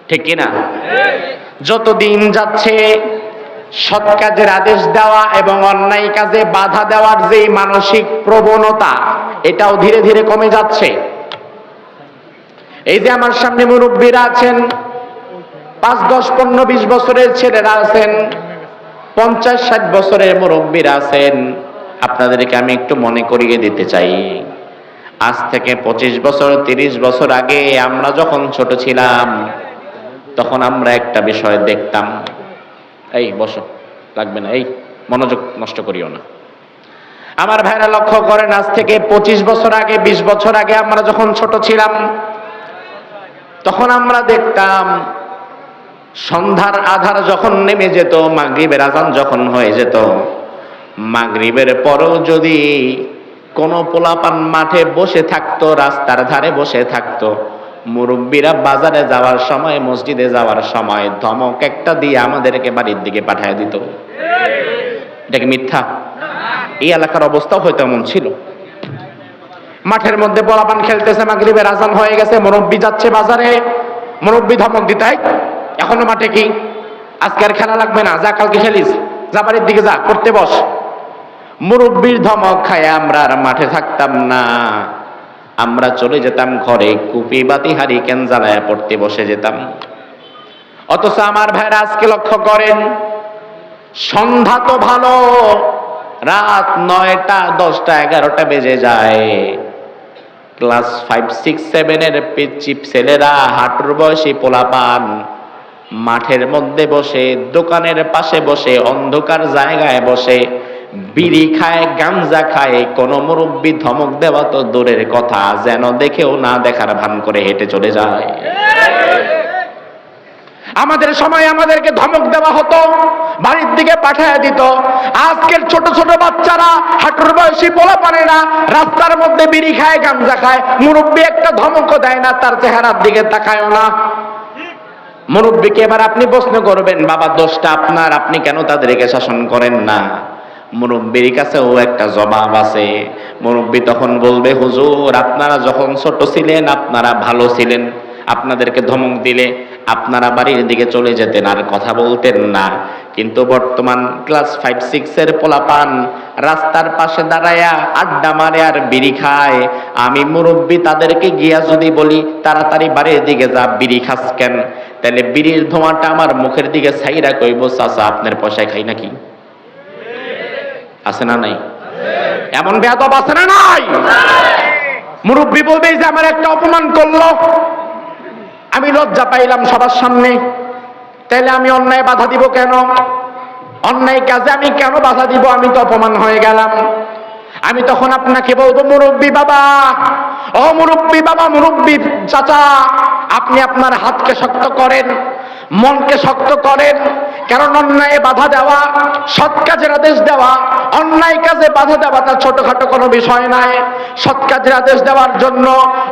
ঠিক কিনা? যত দিন যাচ্ছে সৎ কাজের আদেশ দেওয়া এবং অন্যায় কাজে বাধা দেওয়ার যে মানসিক প্রবণতা, এটাও ধীরে ধীরে কমে যাচ্ছে। এই যে আমার সামনে মুরব্বীরা আছেন, 5, 10, 15, 20 বছরের ছেলেরা আছেন, 50, 60 বছরের মুরব্বীরা আছেন, আপনাদেরকে আমি একটু মনে করিয়ে দিতে চাই, আজ থেকে 25 বছর 30 বছর আগে আমরা যখন ছোট ছিলাম, তখন আমরা একটা বিষয় দেখতাম। এই বসো, লাগবে না, এই মনোযোগ নষ্ট করিও না। আমার ভাইরা লক্ষ্য করেন, আজ থেকে 25 বছর আগে, 20 বছর আগে আমরা যখন ছোট ছিলাম, তখন আমরা দেখতাম সন্ধ্যার আধার যখন নেমে যেত, মাগরিবের আজান যখন হয়ে যেত, মাগরিবের পরেও যদি কোনো পোলাপান মাঠে বসে থাকতো, রাস্তার ধারে বসে থাকতো, মুরব্বীরা বাজারে যাওয়ার সময়, মসজিদে যাওয়ার সময় ধমক একটা দিয়ে আমাদেরকে বাড়ির দিকে পাঠিয়ে দিত। এটা কি মিথ্যা? এই এলাকার অবস্থাও হয়তো এমন ছিল। মাঠের মধ্যে পোলাপান খেলতেছে, মাগরিবের আজান হয়ে গেছে, মুরব্বী যাচ্ছে বাজারে, মুরব্বী ধমক দিতাই, এখনো মাঠে কি? আজকে আর খেলা লাগবে না, যা কালকে খেলিস, যা বাড়ির দিকে যা, পড়তে বস। মুরব্বীর ধমক খায় আমরা আর মাঠে থাকতাম না, আমরা চলে যেতাম ঘরে, কুপি বাতি হারিকেন জ্বালায় পড়তে বসে যেতাম। অথচ আমার ভাইরা আজকে লক্ষ্য করেন, সন্ধ্যা তো ভালো, রাত 9টা 10টা 11টা বেজে যায়, ক্লাস 5, 6, 7 এর পিচ্চিপ ছেলেরা, হাঁটুর বয়সী পোলাপান মাঠের মধ্যে বসে, দোকানের পাশে বসে, অন্ধকার জায়গায় বসে বিড়ি খায়, গাঞ্জা খায়। কোন মুরব্বী ধমক দেওয়া তো দূরের কথা, যেন দেখেও না দেখার ভান করে হেঁটে চলে যায়। আমাদের সময় আমাদেরকে ধমক দেওয়া হতো, বাড়ির দিকে পাঠিয়ে দিত। আজকের ছোট ছোট বাচ্চারা, হাঁটুর বয়সী পোলাপানেরা রাস্তার মধ্যে বিড়ি খায়, গাঞ্জা খায়, মুরব্বী একটা ধমকও দেয় না, তার চেহারার দিকে তাকায়ও না। মুরব্বীকে এবার আপনি প্রশ্ন করবেন, বাবা দোষটা আপনার, আপনি কেন তাদেরকে শাসন করেন না? মুরব্বীর কাছেও একটা জবাব আছে। মুরব্বী তখন বলবে, হুজুর আপনারা যখন ছোট ছিলেন আপনারা ভালো ছিলেন, আপনাদেরকে ধমক দিলে আপনারা বাড়ির দিকে চলে যেতেন আর কথা বলতেন না, কিন্তু বর্তমান ক্লাস 5, 6 এর পোলাপান রাস্তার পাশে দাঁড়ায়া আড্ডা মারে আর বিড়ি খায়। আমি মুরব্বী তাদেরকে গিয়া যদি বলি তাড়াতাড়ি বাড়ির দিকে যা, বিড়ি খাস কেন? তাহলে বিড়ির ধোঁয়াটা আমার মুখের দিকে ছাইরা কইব, চাচা আপনার পয়সায় খাই নাকি? আছে না নাই? এমন বেয়াদব আছে না নাই? মুরব্বী বলবে যে আমার একটা অপমান করলো, আমি লজ্জা পাইলাম সবার সামনে, তাইলে আমি অন্যায় বাধা দিব কেন? অন্যায় কাজে আমি কেন বাধা দিব? আমি তো অপমান হয়ে গেলাম। আমি তখন আপনাকে বলবো, মুরব্বী বাবা, ও মুরব্বী বাবা, মুরব্বী চাচা, আপনি আপনার হাতকে শক্ত করেন, মনকে শক্ত করেন। কারণ অন্যায় বাধা দেওয়া, সৎ কাজের আদেশ দেওয়া, অন্যায় কাজে বাধা দেওয়াটা ছোটখাটো কোনো বিষয় নয়। সৎ কাজের আদেশ দেওয়ার জন্য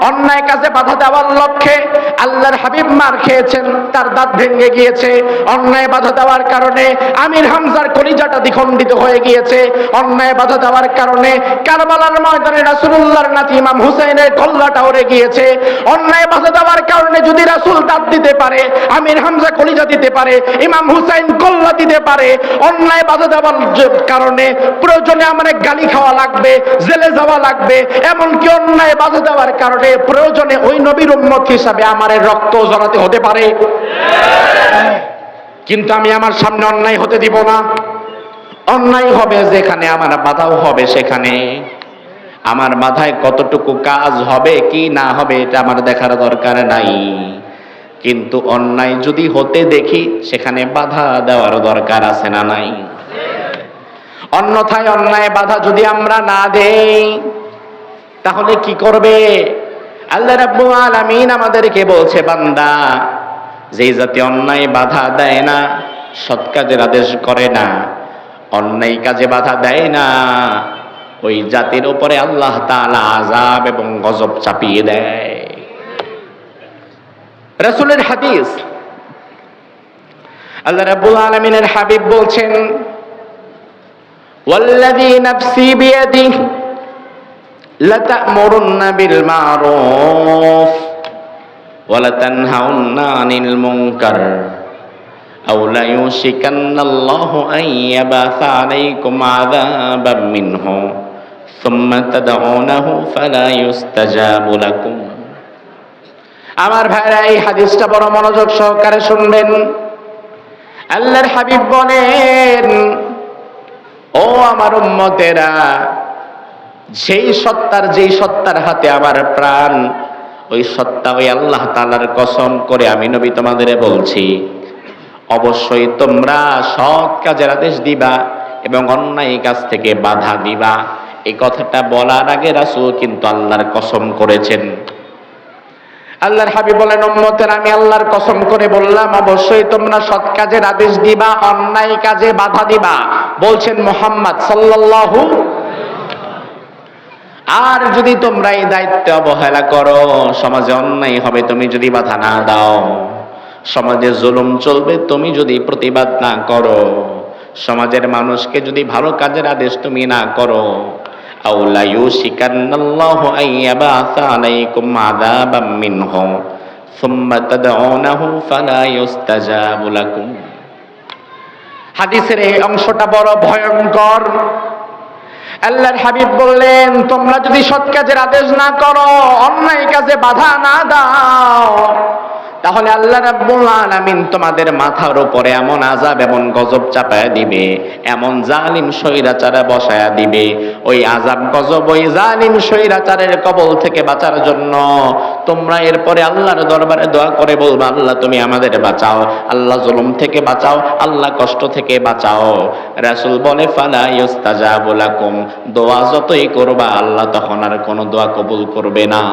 অন্যায় কাজে বাধা দেওয়ার লক্ষ্যে আল্লাহর হাবিব মার খেয়েছেন, তার দাঁত ভেঙে গিয়েছে। অন্যায় বাধা দেওয়ার কারণে আমির হামজার কলিজাটা দ্বিখণ্ডিত হয়ে গিয়েছে। অন্যায় বাধা দেওয়ার কারণে কারবালার ময়দানে রাসূলুল্লাহর নাতি ইমাম হুসাইনের কল্লাটা উড়ে গিয়েছে। অন্যায় বাধা দেওয়ার কারণে যদি রাসূল দাঁত দিতে পারে, আমির হামজা কলিজা দিতে পারে, ইমাম হুসাইন কল্লা দিতে পারে। অন্যায় বাধা দেওয়ার কারণে প্রয়োজনে আমার গালি খাওয়া লাগবে, জেলে যাওয়া লাগবে, এমনকি অন্যায় বাধা দেওয়ার কারণে প্রয়োজনে ওই নবীর উম্মত হিসাবে আমার রক্ত ঝরাতে হতে পারে। কিন্তু আমি আমার সামনে অন্যায় হতে দিব না। অন্যায় হবে যেখানে, আমার বাধাও হবে সেখানে। আমার বাধায় কতটুকু কাজ হবে কি না হবে এটা আমার দেখার দরকার নাই। কিন্তু অন্যায় যদি হতে দেখি, সেখানে বাধা দেওয়ার দরকার আছে না নাই? অন্যথায় অন্যায় বাধা যদি আমরা না দেই, তাহলে কি করবে? আল্লাহ রাব্বুল আলামিন আমাদেরকে বলছে, বান্দা, যেই জাতি অন্যায় বাধা দেয় না, সৎ কাজের আদেশ করে না, অন্যায় কাজে বাধা দেয় না, ওই জাতির উপরে আল্লাহ তাআলা আযাব এবং গজব চাপিয়ে দেয়। রাসূলের হাদিস, আল্লাহ রাব্বুল আলামিনের হাবিব বলছেন, ওয়াল্লাযী নাফসি বিয়াদিহি লাতা'মুরুন্না বিল মা'রুফ ওয়া লাতানহাউন্না আনিল মুনকার আও লা ইউশিকান্নাল্লাহু আন ইয়াবাসা আলাইকুম আযাবাম মিনহু সুম্মা তাদউনাহু ফালা ইউস্তাজাবু লাকুম। আমার ভাইরা, এই হাদিসটা বড় মনোযোগ সহকারে শুনবেন। আল্লাহর হাবিব বলেন, ও আমার উম্মতেরা, যেই সত্তার হাতে আমার প্রাণ, ওই সত্তা, ওই আল্লাহ তাআলার কসম করে আমি নবী তোমাদের বলছি, অবশ্যই তোমরা সৎ কাজের আদেশ দিবা এবং অন্যায় কাজ থেকে বাধা দিবা। এই কথাটা বলার আগে রাসূল কিন্তু আল্লাহর কসম করেছেন। আল্লাহর হাবিব বলেন, উম্মতেরা, আমি আল্লাহর কসম করে বললাম, অবশ্যই তোমরা সৎ কাজের আদেশ দিবা, অন্যায় কাজে বাধা দিবা। বলছেন মুহাম্মদ সাল্লাল্লাহু। আর যদি তোমরা এই দায়িত্বে অবহেলা করো, সমাজে অন্যায় হবে, তুমি যদি বাধা না দাও, সমাজে জুলুম চলবে, তুমি যদি প্রতিবাদ না করো, সমাজের মানুষকে যদি ভালো কাজের আদেশ তুমি না করো, আও লা ইউশিকান্নাল্লাহু আন ইয়াবাসা আলাইকুম আযাবাম মিনহু সুম্মা তাদউনাহু ফালা ইউস্তাজাবু লাকুম। হাদিসের এই অংশটা বড় ভয়ঙ্কর। আল্লাহর হাবিব বললেন, তোমরা যদি সৎ কাজের আদেশ না করো, অন্যায় কাজে বাধা না দাও, তাহলে আল্লাহ রাব্বুল আলামিন তোমাদের মাথার উপরে এমন আযাব, এমন গজব চাপায়া দিবে, এমন জালিম স্বৈরাচারে বসায়া দিবে। ওই আযাব গজব, ওই জালিম স্বৈরাচারের কবল থেকে বাঁচার জন্য তোমরা এরপরে আল্লাহর দরবারে দোয়া করে বলবা, আল্লাহ তুমি আমাদের বাঁচাও, আল্লাহ জুলুম থেকে বাঁচাও, আল্লাহ কষ্ট থেকে বাঁচাও। রাসূল বলে, ফালা ইউস্তাজাবু লাকুম, দোয়া যতই করবা আল্লাহ তখন আর কোনো দোয়া কবুল করবে না।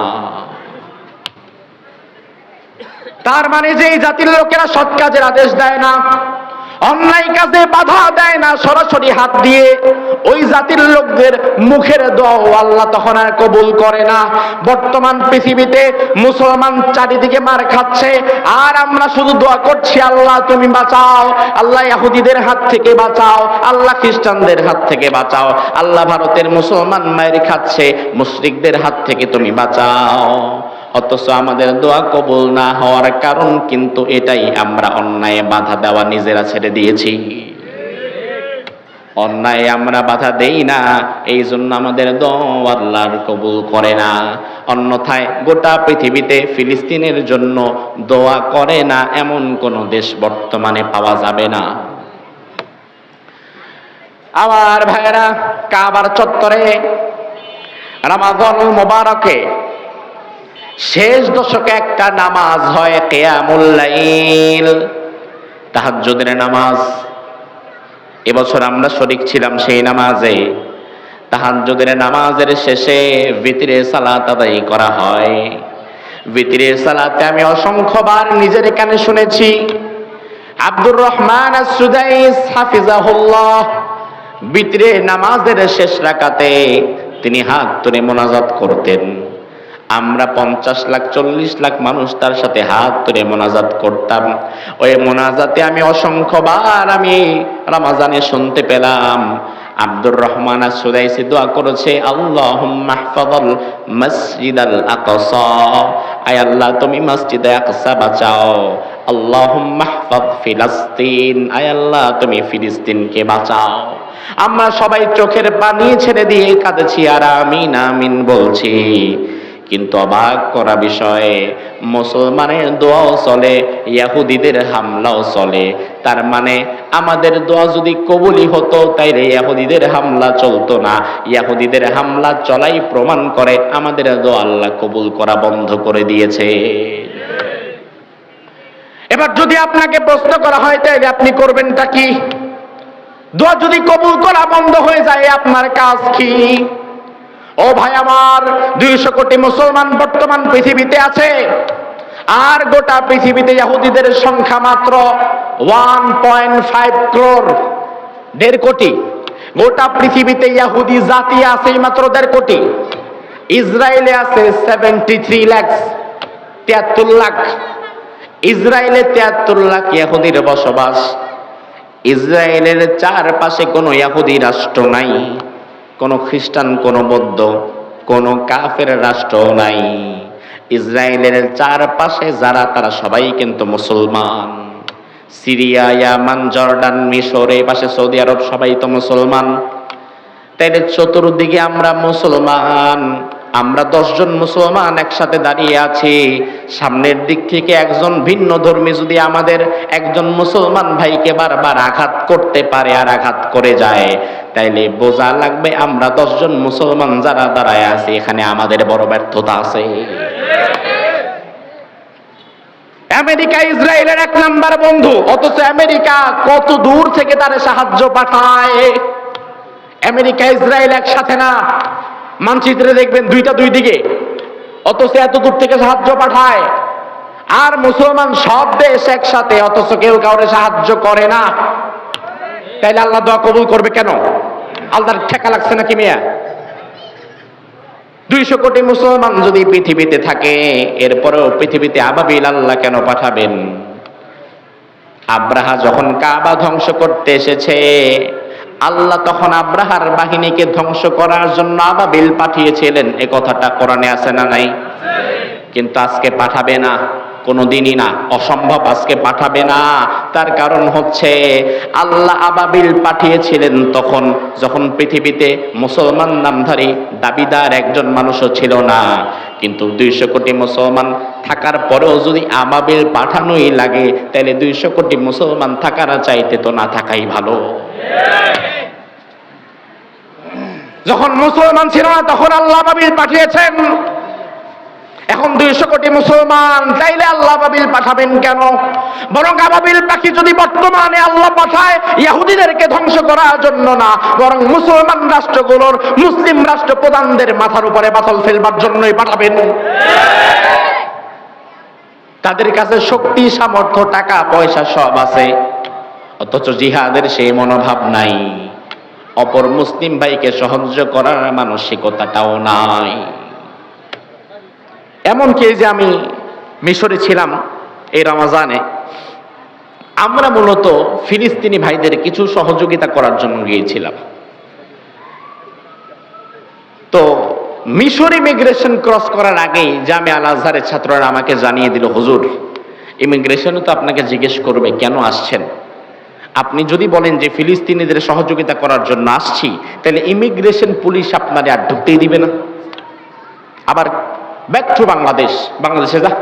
তার মানে যে জাতির লোকেরা সৎ কাজের আদেশ দেয় না, অন্যায় কাজে বাধা দেয় না সরাসরি হাত দিয়ে, ওই জাতির লোকদের মুখের দোয়াও আল্লাহ তখন আর কবুল করে না। বর্তমান পৃথিবীতে মুসলমান চারিদিকে মার খাচ্ছে, আর আমরা শুধু দোয়া করছি, আল্লাহ তুমি বাঁচাও, আল্লাহ ইহুদিদের হাত থেকে বাঁচাও, আল্লাহ খ্রিস্টানদের হাত থেকে বাঁচাও, আল্লাহ ভারতের মুসলমান মায়ের খাচ্ছে, মুশরিকদের হাত থেকে তুমি বাঁচাও। অথচ আমাদের দোয়া কবুল না হওয়ার কারণ কিন্তু এটাই, আমরা অন্যায় বাধা দেওয়া নিজেরা ছেড়ে দিয়েছি। অন্যায় আমরা বাধা দেই না, এই জন্য আমাদের দোয়া আল্লাহ কবুল করে না। অন্যথায় গোটা পৃথিবীতে ফিলিস্তিনের জন্য দোয়া করে না এমন কোন দেশ বর্তমানে পাওয়া যাবে না। আমার ভাইয়েরা, কাবার চত্বরে রমাদানুল মুবারকে শেষ দশকে একটা নামাজ হয়, কিয়ামুল লাইল, তাহাজ্জুদের নামাজ। এবছর আমরা শরীক ছিলাম সেই নামাজে। তাহাজ্জুদের নামাজের শেষে ভিতরে সালাত আদায় করা হয়। ভিতরে সালাতে আমি অসংখ্যবার নিজের কানে শুনেছি আব্দুর রহমান আস-সুদাইস হাফিজাহুল্লাহ ভিতরে নামাজের শেষ রাকাতে তিনি হাত তুলে মোনাজাত করতেন। আমরা 50 লাখ 40 লাখ মানুষ তার সাথে হাত তুলে মোনাজাত করতাম। ওই মোনাজাতে আমি অসংখ্যবার আমি রমজানে শুনতে পেলাম আব্দুর রহমান আস-সুদাইসি দোয়া করেছে, আল্লাহুম্মা ইহফাযাল মসজিদাল আকসা, আয় আল্লাহ তুমি মসজিদে আকসা বাঁচাও। আল্লাহুম্মা ইহফায ফিলিস্তিন, আয় আল্লাহ তুমি ফিলিস্তিনকে বাঁচাও। আমরা সবাই চোখের পানি ছেড়ে দিয়ে কাঁদেছি আর আমিন আমিন বলছি। কিন্তু অবাক করা বিষয়ে মুসলমানের দোয়াও চলে, ইহুদিদের হামলাও চলে। তার মানে আমাদের দোয়া যদি কবুলই হতো তাইলে ইহুদিদের হামলা চলতো না। ইহুদিদের হামলা চলাই প্রমাণ করে আমাদের দোয়া আল্লাহ কবুল করা বন্ধ করে দিয়েছে। এবার যদি আপনাকে প্রশ্ন করা হয় তাইলে আপনি করবেনটা কি? দোয়া যদি কবুল করা বন্ধ হয়ে যায় আপনার কাজ কি? ও ভাই আমার, 200 কোটি মুসলমান বর্তমান পৃথিবীতে আছে, আর গোটা পৃথিবীতে ইহুদিদের সংখ্যা মাত্র 1.5 করোড়, 1.5 কোটি। গোটা পৃথিবীতে ইহুদি জাতি আছে মাত্র 1.5 কোটি। ইসরায়েলে আছে 73 লাখ, 73 লাখ। ইসরায়েলে 73 লাখ ইহুদির বসবাস। ইসরায়েলের চারপাশে কোনো ইহুদি রাষ্ট্র নাই, কোন খ্রিস্টান, কোন বৌদ্ধ, কোন কাফের রাষ্ট্র নাই। ইসরায়েলের চারপাশে যারা তারা সবাই কিন্তু মুসলমান। সিরিয়া, ইয়ামান, জর্ডান, মিশর, এই পাশে সৌদি আরব সবাই তো মুসলমান। তাইলে চতুর্দিকে আমরা মুসলমান, আমরা 10 জন মুসলমান একসাথে দাঁড়িয়ে আছি। সামনের দিক থেকে একজন ভিন্ন ধর্মী যদি আমাদের একজন মুসলমান ভাইকে বারবার আঘাত করতে পারে আর আঘাত করে যায়, তাইলে বোঝা লাগবে আমরা 10 জন মুসলমান যারা দাঁড়ায় আছি এখানে আমাদের বড় ব্যর্থতা আছে। আমেরিকা ইসরায়েলের 1 নাম্বার বন্ধু, অথচ আমেরিকা কত দূর থেকে তার সাহায্য পাঠায়। আমেরিকা ইসরায়েল একসাথে না, মানচিত্রে দেখবেন দুইটা দুই দিকে, অথচ এত দূর থেকে সাহায্য পাঠায়। আর মুসলমান সব দেশ একসাথে, অথচ কেউ কাউরে সাহায্য করে না। তাইলে আল্লাহ দোয়া কবুল করবে কেন? আল্লাহর ঠেকা লাগছে নাকি মিয়া? 200 কোটি মুসলমান যদি পৃথিবীতে থাকে, এরপরেও পৃথিবীতে আবাবিল আল্লাহ কেন পাঠাবেন? আব্রাহা যখন কাবা ধ্বংস করতে এসেছে, আল্লাহ তখন আব্রাহার বাহিনীকে ধ্বংস করার জন্য আবাবিল পাঠিয়েছিলেন। এ কথাটা কোরআনে আছে না নাই? কিন্তু আজকে পাঠাবে না, কোনোদিনই না, অসম্ভব, আজকে পাঠাবে না। তার কারণ হচ্ছে আল্লাহ আবাবিল পাঠিয়েছিলেন তখন যখন পৃথিবীতে মুসলমান নামধারী দাবিদার একজন মানুষও ছিল না। কিন্তু 200 কোটি মুসলমান থাকার পরেও যদি আবাবিল পাঠানোই লাগে, তাহলে 200 কোটি মুসলমান থাকার চাইতে তো না থাকাই ভালো। যখন মুসলমান ছিল না তখন আল্লাহ আবাবিল পাঠিয়েছেন। এখন 200 কোটি মুসলমান, তাইলে আল্লাহ আবাবিল পাঠাবেন কেন? বরং আবাবিল পাখি যদি বর্তমানে আল্লাহ পাঠায় ইহুদিদেরকে ধ্বংস করার জন্য না, বরং মুসলমান রাষ্ট্রগুলোর, মুসলিম রাষ্ট্র প্রধানদের মাথার উপরে পাথর ফেলবার জন্যই পাঠাবেন। তাদের কাছে শক্তি, সামর্থ্য, টাকা পয়সা সব আছে, অথচ জিহাদের সেই মনোভাব নাই। অপর মুসলিম ভাইকে সাহায্য করার মানসিকতাটাও নাই। এমনকি যে আমি মিশরে ছিলাম এই রমজানে, আমরা মূলত ফিলিস্তিনি ভাইদের কিছু সহযোগিতা করার জন্য গিয়েছিলাম। তো মিশর ইমিগ্রেশন ক্রস করার আগেই জামিয়া আল আজহারের ছাত্ররা আমাকে জানিয়ে দিল, হুজুর ইমিগ্রেশনে তো আপনাকে জিজ্ঞেস করবে কেন আসছেন। আপনি যদি বলেন যে ফিলিস্তিনিদের সহযোগিতা করার জন্য আসছি, তাহলে ইমিগ্রেশন পুলিশ আপনারে আর ঢুকতেই দিবে না। আবার ব্যাক টু বাংলাদেশ, বাংলাদেশে যা।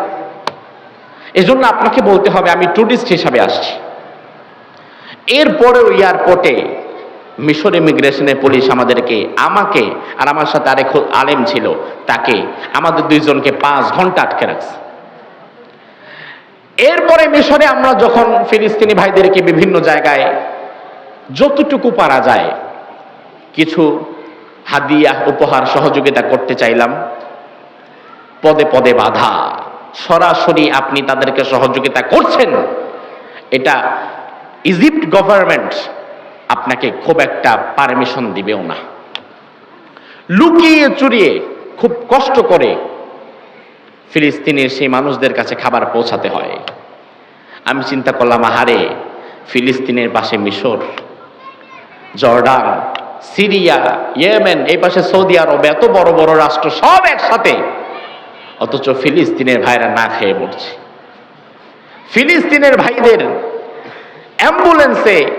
এজন্য আপনাকে বলতে হবে আমি টুরিস্ট হিসাবে আসছি। এরপরেও এয়ারপোর্টে মিশর ইমিগ্রেশনে পুলিশ আমাকে আর আমার সাথে আরেক আলেম ছিল, তাকে, আমাদের 2 জনকে 5 ঘন্টা আটকে রাখছে। এরপরে মিশরে আমরা যখন ফিলিস্তিনি ভাইদেরকে বিভিন্ন জায়গায় যতটুকু পারা যায় কিছু হাদিয়া উপহার সহযোগিতা করতে চাইলাম, পদে পদে বাধা। সরাসরি আপনি তাদেরকে সহযোগিতা করছেন, এটা ইজিপ্ট গভর্নমেন্ট আপনাকে খুব একটা পারমিশন দিবেও না। লুকিয়ে চুরিয়ে খুব কষ্ট করে ফিলিস্তিনের সেই মানুষদের কাছে খাবার পৌঁছাতে হয়। আমি চিন্তা করলাম, আহারে, ফিলিস্তিনের পাশে মিশর, জর্ডান, সিরিয়া, ইয়েমেন, এই পাশে সৌদি আরব, এত বড় বড় রাষ্ট্র সব একসাথে, অথচ ফিলিস্তিনের ভাইরা না খেয়ে পড়ছে। ফিলিস্তিনের ভাইদের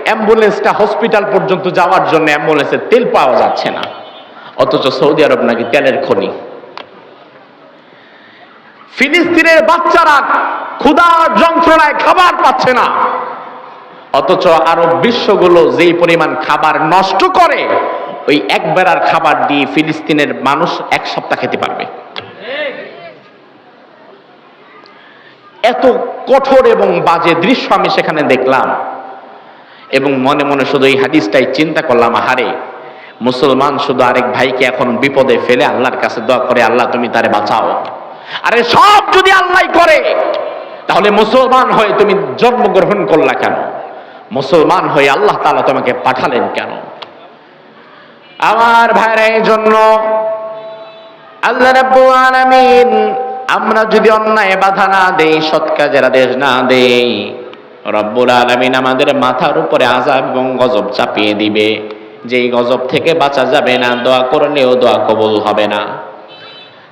অ্যাম্বুলেন্সটা হসপিটাল পর্যন্ত যাওয়ার জন্য অ্যাম্বুলেন্সে তেল পাওয়া যাচ্ছে না, অথচ সৌদি আরব নাকি তেলের খনি। ফিলিস্তিনের বাচ্চারা ক্ষুধার যন্ত্রণায় খাবার পাচ্ছে না, অথচ আরব বিশ্বগুলো যেই পরিমাণ খাবার নষ্ট করে, ওই এক বেড়ার খাবার দিয়ে ফিলিস্তিনের মানুষ এক সপ্তাহ খেতে পারবে। এত কঠোর এবং বাজে দৃশ্য আমি সেখানে দেখলাম, এবং মনে মনে শুধু এই হাদিসটাই চিন্তা করলাম, আহারে, মুসলমান শুধু আরেক ভাইকে এখন বিপদে ফেলে আল্লাহর কাছে দোয়া করে, আল্লাহ তুমি তারে বাঁচাও। আরে সব যদি আল্লাহ করে, তাহলে মুসলমান হয়ে তুমি জন্মগ্রহণ করলা কেন? মুসলমান হয়ে আল্লাহ তাআলা তোমাকে পাঠালেন কেন? আমার ভাইরা, এই জন্য আল্লাহ রাব্বুল আলামিন, আমরা যদি অন্যায় বাধা না দেই, সৎ কাজের আদেশ না দেই, রব্বুল আলামিন আমাদের মাথার উপরে আযাব এবং গজব চাপিয়ে দিবে, যেই গজব থেকে বাঁচা যাবে না, দোয়া করলেও দোয়া কবুল হবে না।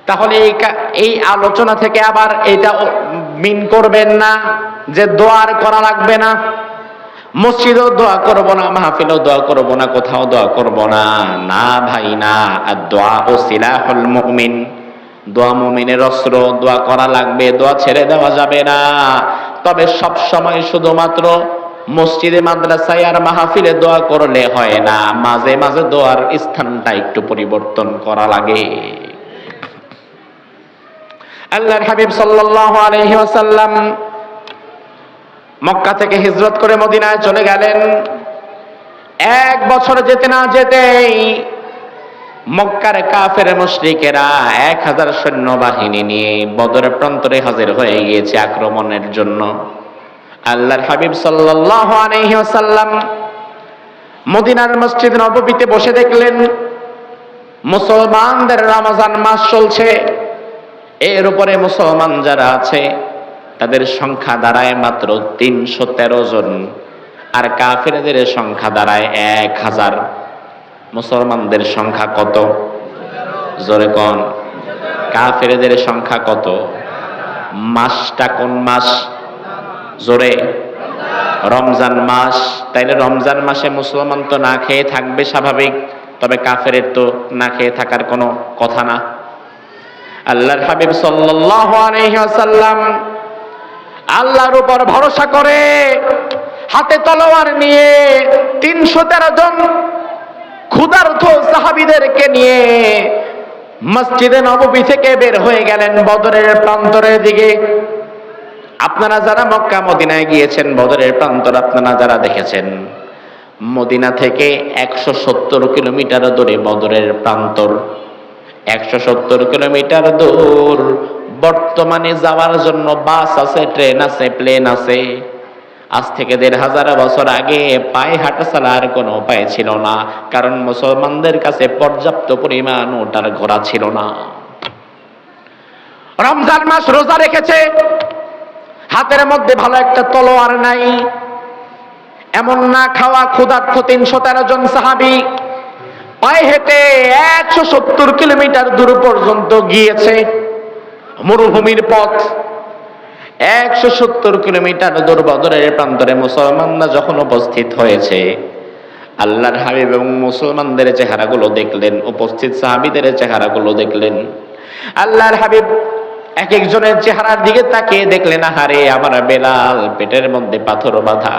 তাহলে এই আলোচনা থেকে আবার এটা মিন করবেন না যে দোয়ার করা লাগবে না, মসজিদেও দোয়া করব না, মাহফিলেও দোয়া করব না, কোথাও দোয়া করব না। না ভাই না, আর দোয়া ও সিলাহুল মুমিন, দোয়া মুমিনের অস্ত্র, দোয়া করা লাগবে, দোয়া ছেড়ে দেওয়া যাবে না। তবে সব সময় শুধুমাত্র মসজিদে, মাদ্রাসায় আর মাহফিলে দোয়া করলে হয় না, মাঝে মাঝে দোয়ার স্থানটা একটু পরিবর্তন করা লাগে। আল্লাহর হাবিব সাল্লাল্লাহু আলাইহি ওয়াসাল্লাম মক্কা থেকে হিজরত করে মদিনায় চলে গেলেন। এক বছর যেতে না যেতেই মক্কার কাফের মুশরিকেরা 1000 সৈন্যবাহিনী নিয়ে বদরের প্রান্তরে হাজির হয়ে গিয়েছে আক্রমণের জন্য। আল্লাহর হাবিব সাল্লাল্লাহু আলাইহি ওয়াসাল্লাম মদিনার মসজিদ নববীতে বসে দেখলেন মুসলমানদের রমজান মাস চলছে, এর উপরে মুসলমান যারা আছে তাদের সংখ্যা দাঁড়ায় মাত্র 313 জন, আর কাফেরদের সংখ্যা দাঁড়ায় 1000। মুসলমানদের সংখ্যা কত? জোরে কোন। কাফেরদের সংখ্যা কত? মাসটা কোন মাস? জোরে। রমজান মাস। তাইলে রমজান মাসে মুসলমান তো না খেয়ে থাকবে স্বাভাবিক, তবে কাফেরের তো না খেয়ে থাকার কোনো কথা না। আল্লাহর হাবিব সাল্লাল্লাহু আলাইহি ওয়াসাল্লাম আল্লাহর উপর ভরসা করে হাতে তলোয়ার নিয়ে 313 জন ক্ষুধার্ত সাহাবীদেরকে নিয়ে মসজিদে নববী থেকে বের হয়ে গেলেন বদরের প্রান্তরের দিকে। আপনারা যারা মক্কা মদিনায় গিয়েছেন, বদরের প্রান্তর আপনারা যারা দেখেছেন, মদিনা থেকে 170 কিলোমিটার দূরে বদরের প্রান্তর। 170 কিলোমিটার দূর। বর্তমানে যাওয়ার জন্য বাস আছে, ট্রেন আছে, প্লেন আছে। আজ থেকে 1500 বছর আগে পায়ে হাঁটা ছাড়া আর কোনো উপায় ছিল না, কারণ মুসলমানদের কাছে পর্যাপ্ত পরিমাণ ওটার ঘোড়া ছিল না। রমজান মাস রোজা রেখেছে, হাতের মধ্যে ভালো একটা তলোয়ার নাই, এমন না খাওয়া ক্ষুধার্ত 313 জন সাহাবী পায়ে হেঁটে 170 কিলোমিটার দূর পর্যন্ত গিয়েছে। মরুভূমির পথ, 170 কিলোমিটার দূর বদরের প্রান্তরে মুসলমানরা যখন উপস্থিত হয়েছে, আল্লাহর হাবিব এবং মুসলমানদের চেহারাগুলো দেখলেন, উপস্থিত সাহাবীদের চেহারাগুলো দেখলেন। আল্লাহর হাবিব এক একজনের চেহারার দিকে তাকিয়ে দেখলেন, আহারে আমার বেলাল পেটের মধ্যে পাথর বাঁধা,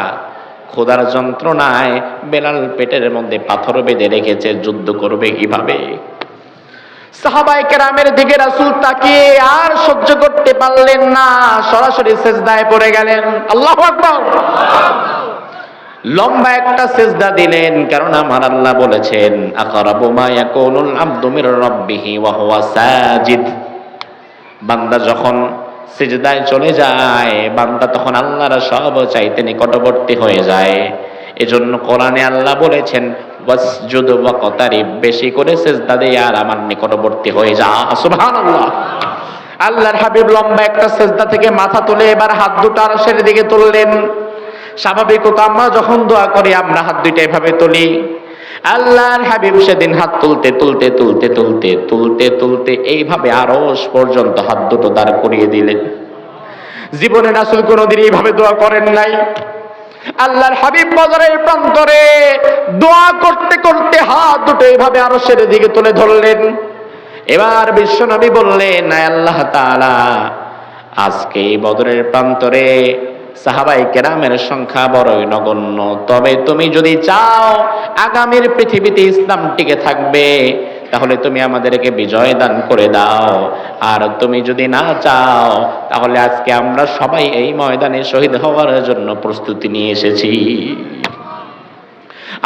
ক্ষুধার যন্ত্রণায় বেলাল পেটের মধ্যে পাথর বেঁধে রেখেছে, যুদ্ধ করবে কিভাবে? সাহাবায়ে কেরামের দিকে রাসূল তাকিয়ে আর সহ্য করতে পারলেন না, সরাসরি সিজদায় পড়ে গেলেন। আল্লাহু আকবার। লম্বা একটা সিজদা দিলেন, কারণ আমার আল্লাহ বলেছেন আকরাবু মা ইয়াকুনুল আবদু মির রাব্বিহি ওয়া হুয়া সাজিদ। বান্দা যখন সিজদায় চলে যায়, বান্দা তখন আল্লাহর সব চাইতে নিকটবর্তী হয়ে যায়। এজন্য কোরআনে আল্লাহ বলেছেন ওয়াসজুদ ওয়াকতারিব, বেশি করে সিজদা দিয়ে আর আমার নিকটবর্তী হয়ে যা। সুবহানাল্লাহ। আল্লাহর হাবিব লম্বা একটা সিজদা থেকে মাথা তুলে এবার হাত দুটো আরশের দিকে তুললেন। স্বাভাবিক তো আমরা যখন দোয়া করি আমরা হাত দুইটা এভাবে তুলি। আল্লাহর হাবিব সেদিন হাত তুলতে তুলতে তুলতে তুলতে তুলতে তুলতে এইভাবে আরশ পর্যন্ত হাত দুটো দাঁড় করিয়ে দিলেন। জীবনে রাসূল কোনদিন এইভাবে দোয়া করেন নাই। আল্লাহর হাবিব বদরের প্রান্তরে দোয়া করতে করতে হাত দুটো এইভাবে আরশের দিকে তুলে ধরলেন। এবার বিশ্বনবী বললেন, আল্লাহ তাআলা, আজকে এই বদরের প্রান্তরে সাহাবায়ে কেরামের সংখ্যা বড়ই নগণ্য, তবে তুমি যদি চাও আগামীর পৃথিবীতে ইসলাম টিকে থাকবে, তাহলে তুমি আমাদেরকে বিজয় দান করে দাও। আর তুমি যদি না চাও, তাহলে আজকে আমরা সবাই এই ময়দানে শহীদ হওয়ার জন্য প্রস্তুতি নিয়ে এসেছি।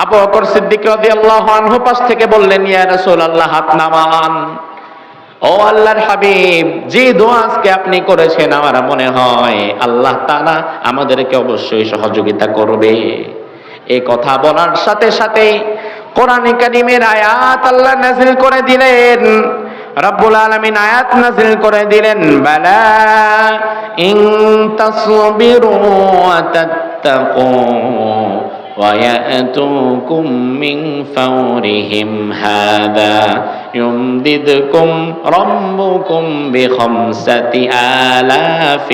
আবু বকর সিদ্দিক রাদিয়াল্লাহু আনহু পাশ থেকে বললেন, ইয়া রাসূলুল্লাহ, হাত নামান। ও আল্লাহর হাবিব, যে দোয়া আজকে আপনি করেছেন আমার মনে হয় আল্লাহ তাআলা আমাদেরকে অবশ্যই সহযোগিতা করবে। এই কথা বলার সাথে সাথে কোরআনে কারীমের আয়াত আল্লাহ নাযিল করে দিলেন। রব্বুল আলামিন আয়াত নাযিল করে দিলেন, বালা ইন তাসবিরু ওয়া তাত্তাকু وَيَأْتُوكُم مِّن فَوْرِهِمْ هَٰذَا يُمْدِدْكُمْ رَبُّكُمْ بِخَمْسَةِ آلَافٍ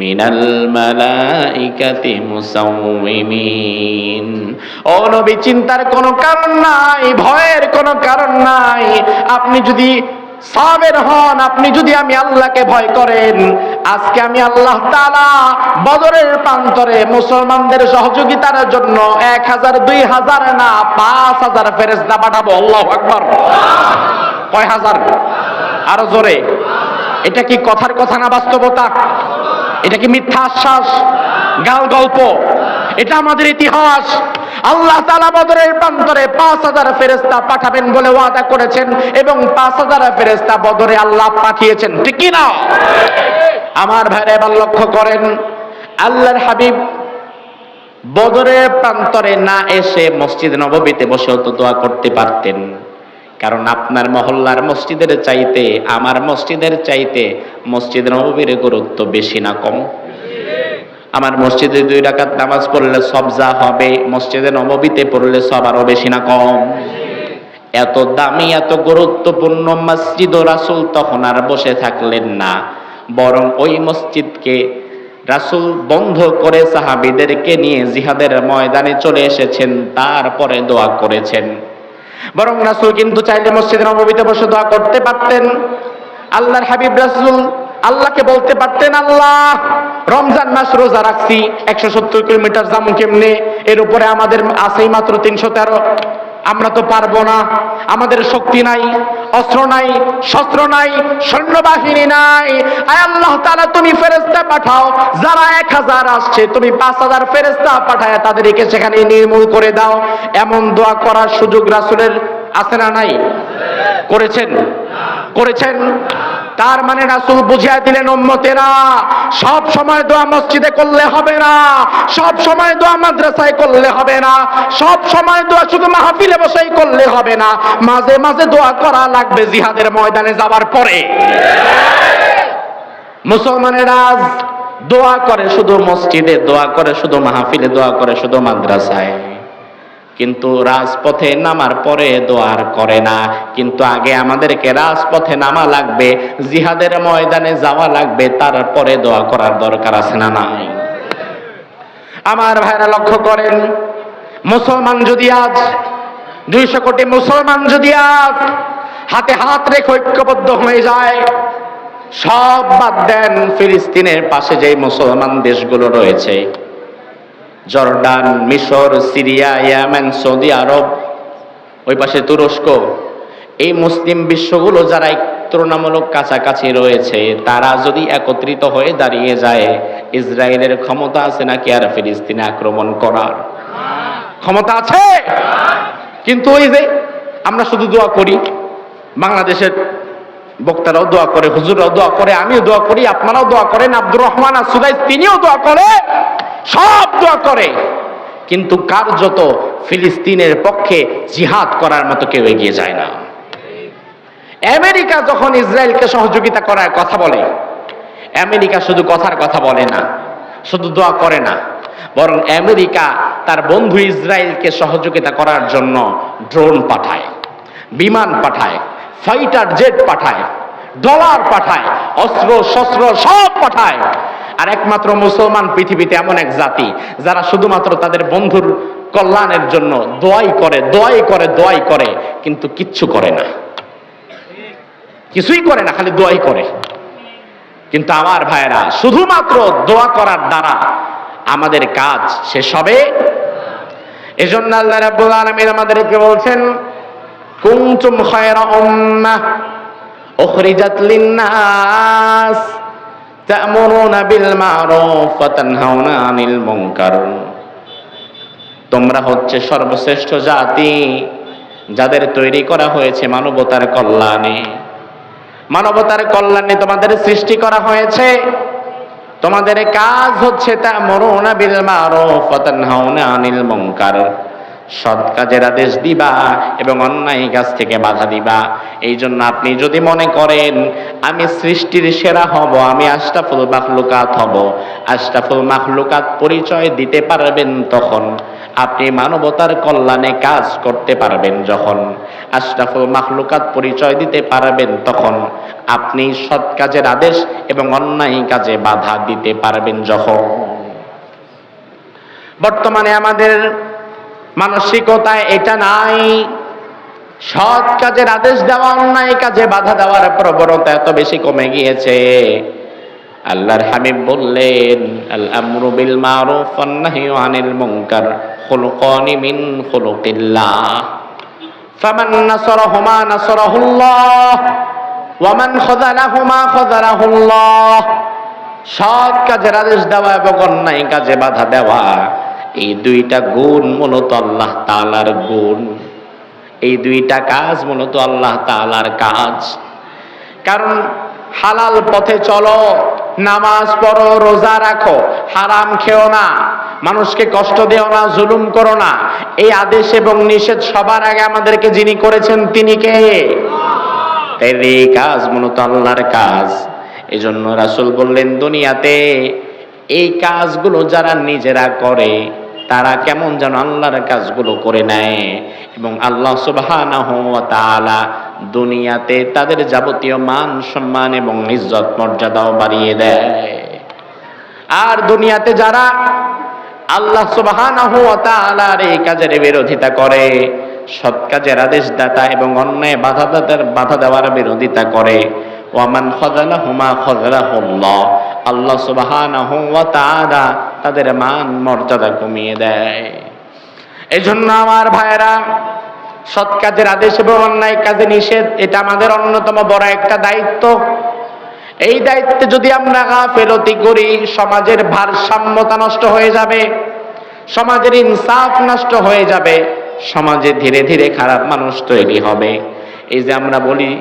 مِّنَ الْمَلَائِكَةِ مُسَوِّمِينَ। ও নবী, চিন্তার কোনো কারণ নাই, ভয়ের কোনো কারণ নাই। আপনি যদি সাবের হন, আপনি যদি আমি আল্লাহকে ভয় করেন, আজকে আমি আল্লাহ তাআলা বদরের প্রান্তরে মুসলমানদের সহযোগিতার জন্য 1000 2000 না 5000 ফেরেশতা পাঠাবো। আল্লাহু আকবার। কয় হাজার? আরো জোরে। এটা কি কথার কথা না বাস্তবতা? এটা কি মিথ্যা আশ্বাস, গাল গল্প? এটা আমাদের ইতিহাস। আল্লাহ তাআলা বদরের প্রান্তরে 5000 ফেরেশতা পাঠাবেন বলে ওয়াদা করেছেন এবং 5000 ফেরেশতা বদরে আল্লাহ পাঠিয়েছেন, ঠিক কি না? আমার ভাইরা এবার লক্ষ্য করেন, আল্লাহর হাবিব বদরের প্রান্তরে না এসে মসজিদ নববীতে বসেও তো দোয়া করতে পারতেন। কারণ আপনার মহল্লার মসজিদের চাইতে আমার মসজিদের চাইতে মসজিদ নববীর গুরুত্ব বেশি না কম? আমার মসজিদে 2 রাকাত নামাজ পড়লে সব যা হবে, মসজিদে নববীতে পড়লে সব আরো বেশি না কম? এত দামি এত গুরুত্বপূর্ণ মসজিদ রাসূল তখন আর বসে থাকলেন না, বরং ওই মসজিদকে রাসূল বন্ধ করে সাহাবীদেরকে নিয়ে জিহাদের ময়দানে চলে এসেছেন, তারপরে দোয়া করেছেন। বরং রাসূল কিন্তু চাইলে মসজিদে নববীতে বসে দোয়া করতে পারতেন। আল্লাহর হাবিব রাসূল আল্লাহকে বলতে পারতেন, আল্লাহ, রমজান মাস রোজা রাখছি, 170 কিলোমিটার যাবো কেমনে? এর উপরে আমাদের আছেই মাত্র 313। আমরা তো পারবো না, আমাদের শক্তি নাই, অস্ত্র নাই, শস্ত্র নাই, সৈন্যবাহিনী নাই। আয় আল্লাহ তাআলা, তুমি ফেরেশতা পাঠাও, যারা 1000 আসছে তুমি 5000 ফেরেশতা পাঠায় তাদেরকে সেখানে নির্মূল করে দাও। এমন দোয়া করার সুযোগ রাসূলের আছে না নাই? করেছেন? করেছেন? তার মানে রাসূল বুঝিয়ে দিলেন, উম্মতেরা, সব সময় দোয়া মসজিদে করলে হবে না, সব সময় দোয়া মাদ্রাসায় করলে হবে না, সব সময় দোয়া শুধু মাহফিলে বসেই করলে হবে না, মাঝে মাঝে দোয়া করা লাগবে জিহাদের ময়দানে যাওয়ার পরে। মুসলমানেরা আজ দোয়া করে শুধু মসজিদে, দোয়া করে শুধু মাহফিলে, দোয়া করে শুধু মাদ্রাসায়, কিন্তু রাজপথে নামার পরে দোয়ার করে না। কিন্তু আগে আমাদেরকে রাজপথে নামা লাগবে, জিহাদের ময়দানে যাওয়া লাগবে, তারপরে দোয়া করার দরকার আছে না নাই? আমার ভাইরা লক্ষ্য করেন, মুসলমান যদি আজ 200 কোটি মুসলমান যদি আজ হাতে হাত রেখে ঐক্যবদ্ধ হয়ে যায়, সব বাদ দেন, ফিলিস্তিনের পাশে যে মুসলমান দেশগুলো রয়েছে, জর্ডান, মিশর, সিরিয়া, ইয়েমেন, সৌদি আরব, ওই পাশে তুরস্ক, এই মুসলিম বিশ্বগুলো যারা তুলনামূলক কাছাকাছি রয়েছে, তারা যদি একত্রিত হয়ে দাঁড়িয়ে যায়, ইসরায়েলের ক্ষমতা আছে নাকি আর ফিলিস্তিনে আক্রমণ করার? ক্ষমতা আছে। কিন্তু ওই যে আমরা শুধু দোয়া করি, বাংলাদেশের বক্তারাও দোয়া করে, হুজুররাও দোয়া করে, আমিও দোয়া করি, আপনারাও দোয়া করেন, আব্দুর রহমান আর-সুদাইস তিনিও দোয়া করে, সব দোয়া করে, কিন্তু কার্যত ফিলিস্তিনের পক্ষে জিহাদ করার মতো কেউ এগিয়ে যায় না। আমেরিকা যখন ইসরায়েলকে সহযোগিতা করার কথা বলে, আমেরিকা শুধু কথার কথা বলে না, শুধু দোয়া করে না, বরং আমেরিকা তার বন্ধু ইসরায়েলকে সহযোগিতা করার জন্য ড্রোন পাঠায়, বিমান পাঠায়, ফাইটার জেট পাঠায়, ডলার পাঠায়, অস্ত্র শস্ত্র সব পাঠায়। আর একমাত্র মুসলমান পৃথিবীতে এমন এক জাতি যারা শুধুমাত্র তাদের বন্ধুর কল্যাণের জন্য দোয়াই করে, দোয়াই করে, দোয়াই করে, কিন্তু কিচ্ছু করে না, কিছুই করে না, খালি দোয়াই করে। কিন্তু আমার ভাইয়েরা, শুধুমাত্র দোয়া করার দ্বারা আমাদের কাজ শেষ হবে? এজন্য আল্লাহ রাব্বুল আলামিন আমাদেরকে বলছেন, কুনতুম খায়রা উম্মাহ উখরিজাত লিন-নাস তা'মুরুনা বিল মা'রুফ ওয়া তানহাউনা আনিল মুনকার। তোমরা হচ্ছে সর্বশ্রেষ্ঠ জাতি, যাদের তৈরি করা হয়েছে মানবতার কল্যাণে। মানবতার কল্যাণে তোমাদের সৃষ্টি করা হয়েছে। তোমাদের কাজ হচ্ছে তা'মুরুনা বিল মা'রুফ ওয়া তানহাউনা আনিল মুনকার, সৎ কাজের আদেশ দিবা এবং অন্যায় কাজ থেকে বাধা দিবা। এই জন্য আপনি যদি মনে করেন আমি সৃষ্টির সেরা হব, আমি আশরাফুল মাখলুকাত হব, আশরাফুল মাখলুকাত পরিচয় দিতে পারবেন তখন, আপনি মানবতার কল্যাণে কাজ করতে পারবেন যখন, আশরাফুল মাখলুকাত পরিচয় দিতে পারবেন তখন, আপনি সৎ কাজের আদেশ এবং অন্যায় কাজে বাধা দিতে পারবেন যখন। বর্তমানে আমাদের মানসিকতায় এটা নাই। সৎ কাজের আদেশ দেওয়া, অন্যায় কাজে বাধা দেওয়ার প্রবণতা এত বেশি কমে গিয়েছে। আল্লাহর হাবিব বললেন, আল আমরু বিল মারুফ ওয়ান নাহয়ু আনিল মুনকার খুলুকানি মিন খুলুকিল্লাহ, ফামান নাসারাহুমা নাসারাহুল্লাহ ওয়া মান খাযালাহুমা খাযালাহুল্লাহ। সৎ কাজের আদেশ দেওয়া এবং অন্যায় কাজে বাধা দেওয়া, এই দুইটা গুণ মূলত আল্লাহ তাআলার গুণ, এই দুইটা কাজ মূলত আল্লাহ তাআলার কাজ। কারণ হালাল পথে চলো, নামাজ পড়ো, রোজা রাখো, হারাম খেও না, মানুষকে কষ্ট দিও না, জুলুম করো না, এই আদেশ এবং নিষেধ সবার আগে আমাদেরকে যিনি করেছেন তিনি কে? এই কাজ মূলত আল্লাহর কাজ। এজন্য রাসূল বললেন, দুনিয়াতে এই কাজগুলো যারা নিজেরা করে তারা কেমন যেন আল্লাহর কাজগুলো করে নেয়, এবং আল্লাহ সুবহানাহু ওয়া তাআলা দুনিয়াতে তাদের যাবতীয় মান সম্মান এবং ইজ্জত মর্যাদাও বাড়িয়ে দেয়। আর দুনিয়াতে যারা আল্লাহ সুবহানাহু ওয়া তাআলার এই কাজের বিরোধিতা করে, সৎ কাজের আদেশদাতা এবং অন্যায় বাধা দেওয়ার বিরোধিতা করে, ওয়ামান খাযালাহুমা খাযালাহুল্লাহ, আল্লাহ সুবহানাহু ওয়া তাআলা তাদের মান মর্যাদা কমিয়ে দেয়। এজন্য আমার ভাইরা, সৎ কাজের আদেশ এবং অন্যায় কাজে নিষেধ, এটা আমাদের অন্যতম বড় একটা দায়িত্ব। এই দায়িত্বে যদি আমরা গাফেলতি করি, সমাজের ভারসাম্যতা নষ্ট হয়ে যাবে, সমাজের ইনসাফ নষ্ট হয়ে যাবে, সমাজে ধীরে ধীরে খারাপ মানুষ তৈরি হবে। এই যে আমরা বলি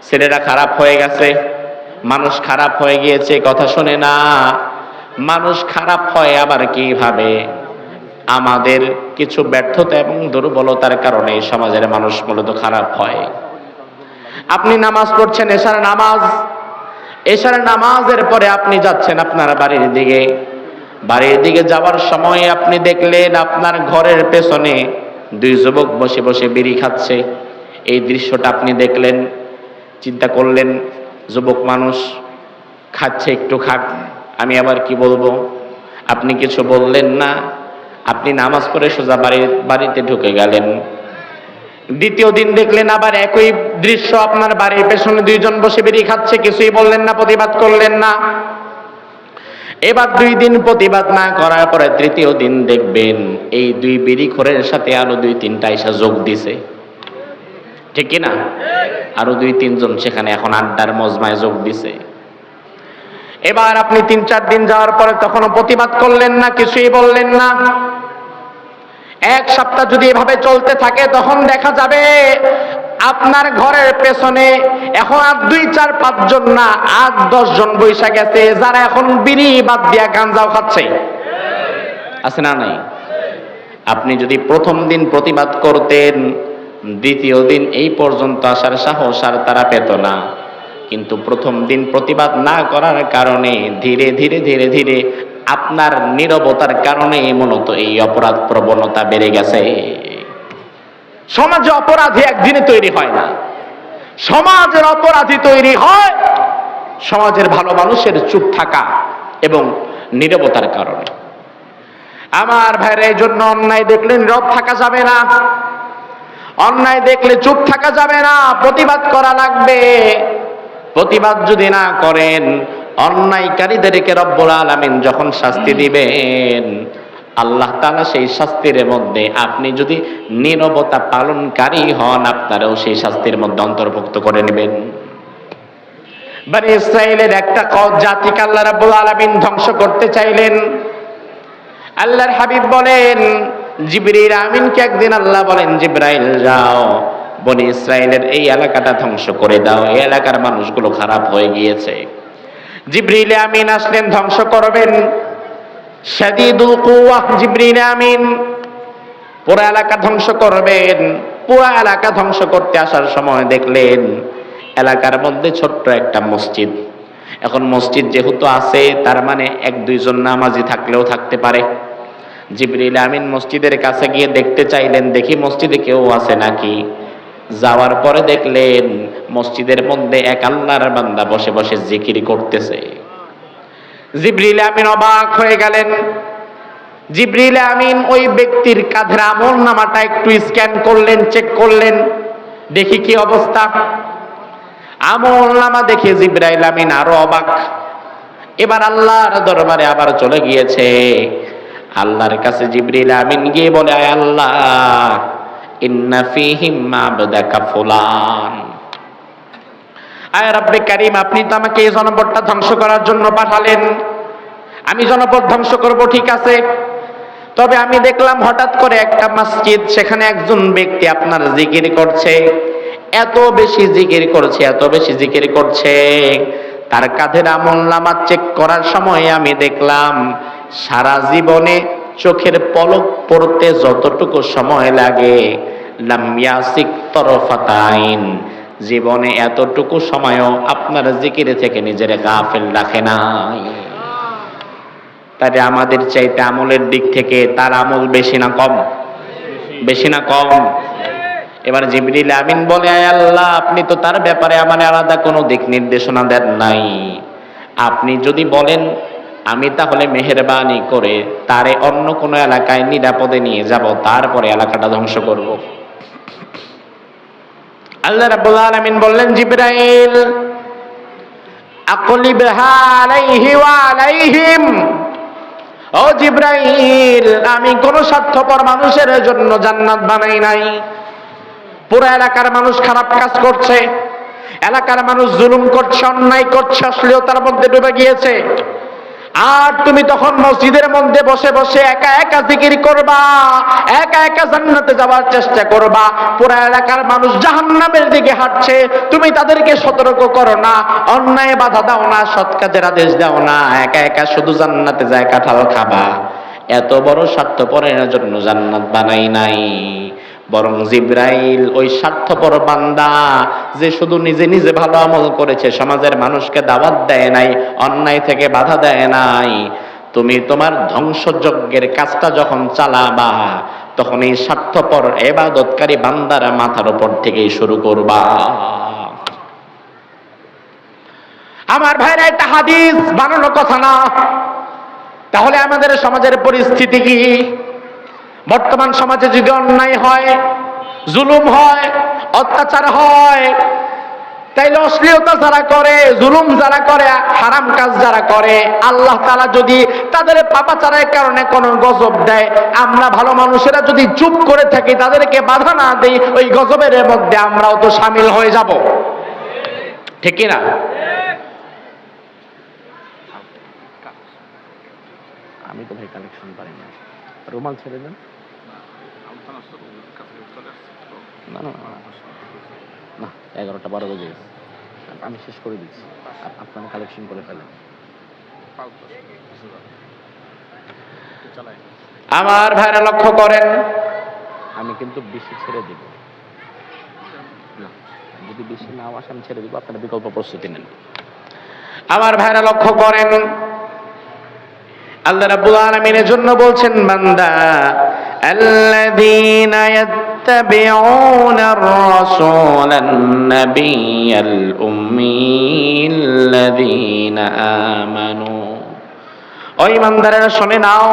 ছেলেরা খারাপ হয়ে গেছে, মানুষ খারাপ হয়ে গিয়েছে, কথা শোনে না। মানুষ খারাপ হয় আবার কিভাবে? আমাদের কিছু ব্যর্থতা এবং দুর্বলতার কারণে সমাজের মানুষ মূলত খারাপ হয়। আপনি নামাজ পড়ছেন, এশার নামাজের পরে আপনি যাচ্ছেন আপনার বাড়ির দিকে যাওয়ার সময় আপনি দেখলেন আপনার ঘরের পেছনে দুই যুবক বসে বসে বিড়ি খাচ্ছে। এই দৃশ্যটা আপনি দেখলেন, চিন্তা করলেন যুবক মানুষ খাচ্ছে, একটু খাক, আমি আবার কি বলবো। আপনি কিছু বললেন না, আপনি নামাজ পড়ে সোজা বাড়িতে ঢুকে গেলেন। দ্বিতীয় দিন দেখলেন আবার একই দৃশ্য, আপনার বাড়ির পেছনে দুইজন বসে বিড়ি খাচ্ছে, কিছুই বললেন না, প্রতিবাদ করলেন না। এবার 2 দিন প্রতিবাদ না করার পরে তৃতীয় দিন দেখবেন এই দুই বিড়িখোরের সাথে আরো 2-3টা এসে যোগ দিছে। ঠিক কিনা? আরো 2-3 জন সেখানে এখন আড্ডার মজমায় যোগ দিছে। এবার আপনি 3-4 দিন যাওয়ার পরে তখনও প্রতিবাদ করলেন না, কিছুই বললেন না। 1 সপ্তাহ যদি এভাবে চলতে থাকে তখন দেখা যাবে আপনার ঘরের পেছনে এখন আর 2-4-5 জন না, 8-10 জন বৈশা গেছে, যারা এখন বিড়ি বাদ দিয়া গাঁজাও খাচ্ছে। আছে না নাই? আপনি যদি প্রথম দিন প্রতিবাদ করতেন, দ্বিতীয় দিন এই পর্যন্ত আসার সাহস আর তারা পেত না। কিন্তু প্রথম দিন প্রতিবাদ না করার কারণে ধীরে ধীরে ধীরে ধীরে আপনার নীরবতার কারণে মূলত এই অপরাধ প্রবণতা বেড়ে গেছে। সমাজে অপরাধী একদিনে তৈরি হয় না, সমাজের অপরাধী তৈরি হয় সমাজের ভালো মানুষের চুপ থাকা এবং নীরবতার কারণে। আমার ভাইরা, এই জন্য অন্যায় দেখলে নীরব থাকা যাবে না, অন্যায় দেখলে চুপ থাকা যাবে না, প্রতিবাদ করা লাগবে। প্রতিবাদ যদি না করেন, অন্যায়কারীদেরকে রব্বুল আলামিন যখন শাস্তি দিবেন, আল্লাহ তাআলা সেই শাস্তির মধ্যে আপনি যদি নীরবতা পালনকারী হন, আপনারাও সেই শাস্তির মধ্যে অন্তর্ভুক্ত করে নেবেন। বনি ইসরাইলের একটা জাতিকে আল্লাহ রাব্বুল আলামিন ধ্বংস করতে চাইলেন। আল্লাহর হাবিব বলেন, জিবরিল আমিনকে একদিন আল্লাহ বলেন, জিবরাইল যাও বনি ইসরাইলের এই এলাকাটা ধ্বংস করে দাও, এই এলাকার মানুষগুলো খারাপ হয়ে গিয়েছে। জিবরিল আমিন আসলেন, ধ্বংস করবেন। শাদীদুল কুওয়া জিবরিল আমিন পুরো এলাকা ধ্বংস করবেন। পুরো এলাকা ধ্বংস করতে আসার সময় দেখলেন এলাকার মধ্যে ছোট্ট একটা মসজিদ। এখন মসজিদ যেহেতু আছে, তার মানে 1-2 জন নামাজি থাকলেও থাকতে পারে। জিবরিল আমিন মসজিদের কাছে গিয়ে দেখতে চাইলেন, দেখি মসজিদে কেউ আছে নাকি। যাওয়ার পরে দেখলেন মসজিদের মধ্যে এক আল্লাহর বান্দা বসে বসে জিকির করতেছে। জিবরিল আমিন অবাক হয়ে গেলেন। জিবরিল আমিন ওই ব্যক্তির কাঁধের আমলনামাটা একটু স্ক্যান করলেন, চেক করলেন, দেখি কি অবস্থা। আমলনামা দেখে জিবরাইল আমিন আরো অবাক। এবার আল্লাহর দরবারে আবার চলে গিয়েছে। আল্লাহর কাছে জিবরিল আমিন গিয়ে বলে, আয় আল্লাহ, ইন্না ফীহিম মাবদাকা ফুলান। আয় রব্বে কারীম, আপনি তো আমাকে এই জনপদটা ধ্বংস করার জন্য পাঠালেন। আমি জনপদ ধ্বংস করব, ঠিক আছে, তবে আমি দেখলাম হঠাৎ করে একটা মসজিদ, সেখানে একজন ব্যক্তি আপনার জিকির করছে। এত বেশি জিকির করছে, এত বেশি জিকির করছে, তার কাঁধের আমলনামা চেক করার সময় আমি দেখলাম সারা জীবনে চোখের পলক পড়তে যতটুকু সময় লাগে, লাম ইয়াসিক তরফাতাইন, জীবনে এতটুকু সময়ও আপনার জিকির থেকে নিজের গাফেল রাখে নাই। তাহলে আমাদের চাইতে আমলের দিক থেকে তার আমল বেশি না কম? বেশি না কম? এবার জিবরিল আমিন বলে, আয় আল্লাহ, আপনি তো তার ব্যাপারে আমার আলাদা কোনো দিক নির্দেশনা দেন নাই। আপনি যদি বলেন আমি তাহলে মেহেরবানি করে তারে অন্য কোনো এলাকায় নিরাপদে নিয়ে যাব, তারপরে এলাকাটা ধ্বংস করব। আল্লাহ রাব্বুল আলামিন বললেন, জিবরাইল আকলিবহা আলাইহি ওয়া আলাইহিম। ও জিবরাইল, আমি কোন স্বার্থপর মানুষের জন্য জান্নাত বানাই নাই। পুরো এলাকার মানুষ খারাপ কাজ করছে, এলাকার মানুষ জুলুম করছে, অন্যায় করছে, অশ্লীলতার মধ্যে ডুবে গিয়েছে, আর তুমি তখন মসজিদের মধ্যে বসে বসে একা একা জিকির করবা, একা একা জান্নাতে যাওয়ার চেষ্টা করবা। পুরো এলাকার মানুষ জাহান্নামের দিকে হাঁটছে, তুমি তাদেরকে সতর্ক করো না, অন্যায় বাধা দাও না, সৎ কাজের আদেশ দাও না, একা একা শুধু জান্নাতে যায় কাঁঠাল খাবা। এত বড় স্বার্থপরের জন্য জান্নাত বানাই নাই, বরং জিবরাইল ওই স্বার্থপর বান্দা যে শুধু নিজে নিজে ভালো আমল করেছে, সমাজের মানুষকে দাওয়াত দেয় নাই, অন্যায় থেকে বাধা দেয় নাই, তুমি তোমার ধ্বংসযজ্ঞের কাজটা যখন চালাবা, তখন এই স্বার্থপর ইবাদতকারী বান্দার মাথার উপর থেকেই শুরু করবা। আমার ভাইরা, এটা হাদিস বানানো কথা না। তাহলে আমাদের সমাজের পরিস্থিতি কি? বর্তমান সমাজে যদি অন্যায় হয়, জুলুম হয়, অত্যাচার হয়, তাইলে অশ্লীলতা যারা করে, জুলুম যারা করে, হারাম কাজ যারা করে, আল্লাহ তাআলা যদি তাদের পাপাচারের কারণে কোনো গজব দেয়, আমরা ভালো মানুষেরা যদি চুপ করে থাকি, তাদেরকে বাধা না দেই, ওই গজবের মধ্যে আমরাও তো শামিল হয়ে যাব, ঠিক কি না? আমি তো ভাই কালেকশন পারি না, রুমাল ছেড়ে দেন। না না না, 11টা 12 বেজে গেছে, আমি শেষ করে দিচ্ছি, আপনারা কালেকশন করে ফেলেন। আমার ভাইরা লক্ষ্য করেন, আমি কিন্তু বেশি ছেড়ে দিব না, যদি বেশি না আসে আমি ছেড়ে দিব, আপনারা বিকল্প প্রস্তুতি নেন। আমার ভাইরা লক্ষ্য করেন, আল্লাহ রাব্বুল আলামিনের জন্য বলছেন, বান্দা আল্লাযীনা ইয়াত্তাবিউনার রাসূলান নাবিয়্যাল উম্মিয়্যাল্লাযীনা আমানু। ও ঈমানদারেরা শুনে নাও,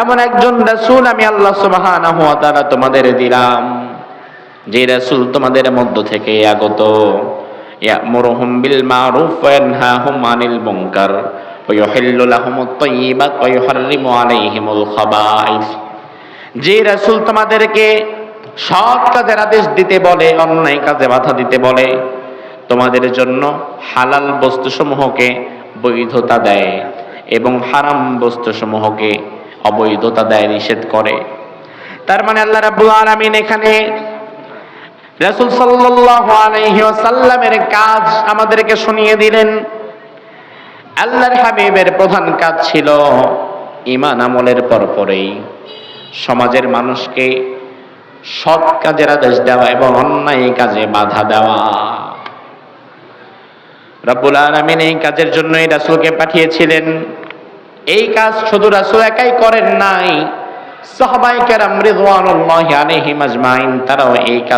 এমন একজন রাসূল আমি আল্লাহ সুবহানাহু ওয়া তাআলা তোমাদের দিলাম, যে রাসূল তোমাদের মধ্য থেকে আগত, ইয়ামুরুহুম বিল মারুফ ওয়া ইয়ানহাহুম আনিল মুনকার ওয়া ইউহিল্লু লাহুমুত তাইয়্যিবাত ওয়া ইউহাররিমু আলাইহিমুল খাবাইস। যে রাসূল তোমাদেরকে সৎ কাজের আদেশ দিতে বলে, অন্যায় কাজে বাধা দিতে বলে, তোমাদের জন্য হালাল বস্তুসমূহকে বৈধতা দেয় এবং হারাম বস্তুসমূহকে অবৈধতা দেয়, নিষেধ করে। তার মানে আল্লাহ রাব্বুল আলামিন এখানে রাসূল সাল্লাল্লাহু আলাইহি ওয়াসাল্লামের কাজ আমাদেরকে শুনিয়ে দিলেন। আল্লাহর হাবিবের প্রধান কাজ ছিল ঈমান আমলের পরপরেই সমাজের মানুষকে সৎ কাজের আদেশ দেওয়া এবং অন্যায় কাজে বাধা দেওয়া। রব্বুল আলামিন এই কাজের জন্যই রাসূলকে পাঠিয়েছিলেন। এই কাজ শুধু রাসূল একাই করেন নাই, সাহাবায়ে কেরাম রিদওয়ানুল্লাহি আলাইহিম আজমাইন তারাও এই কাজ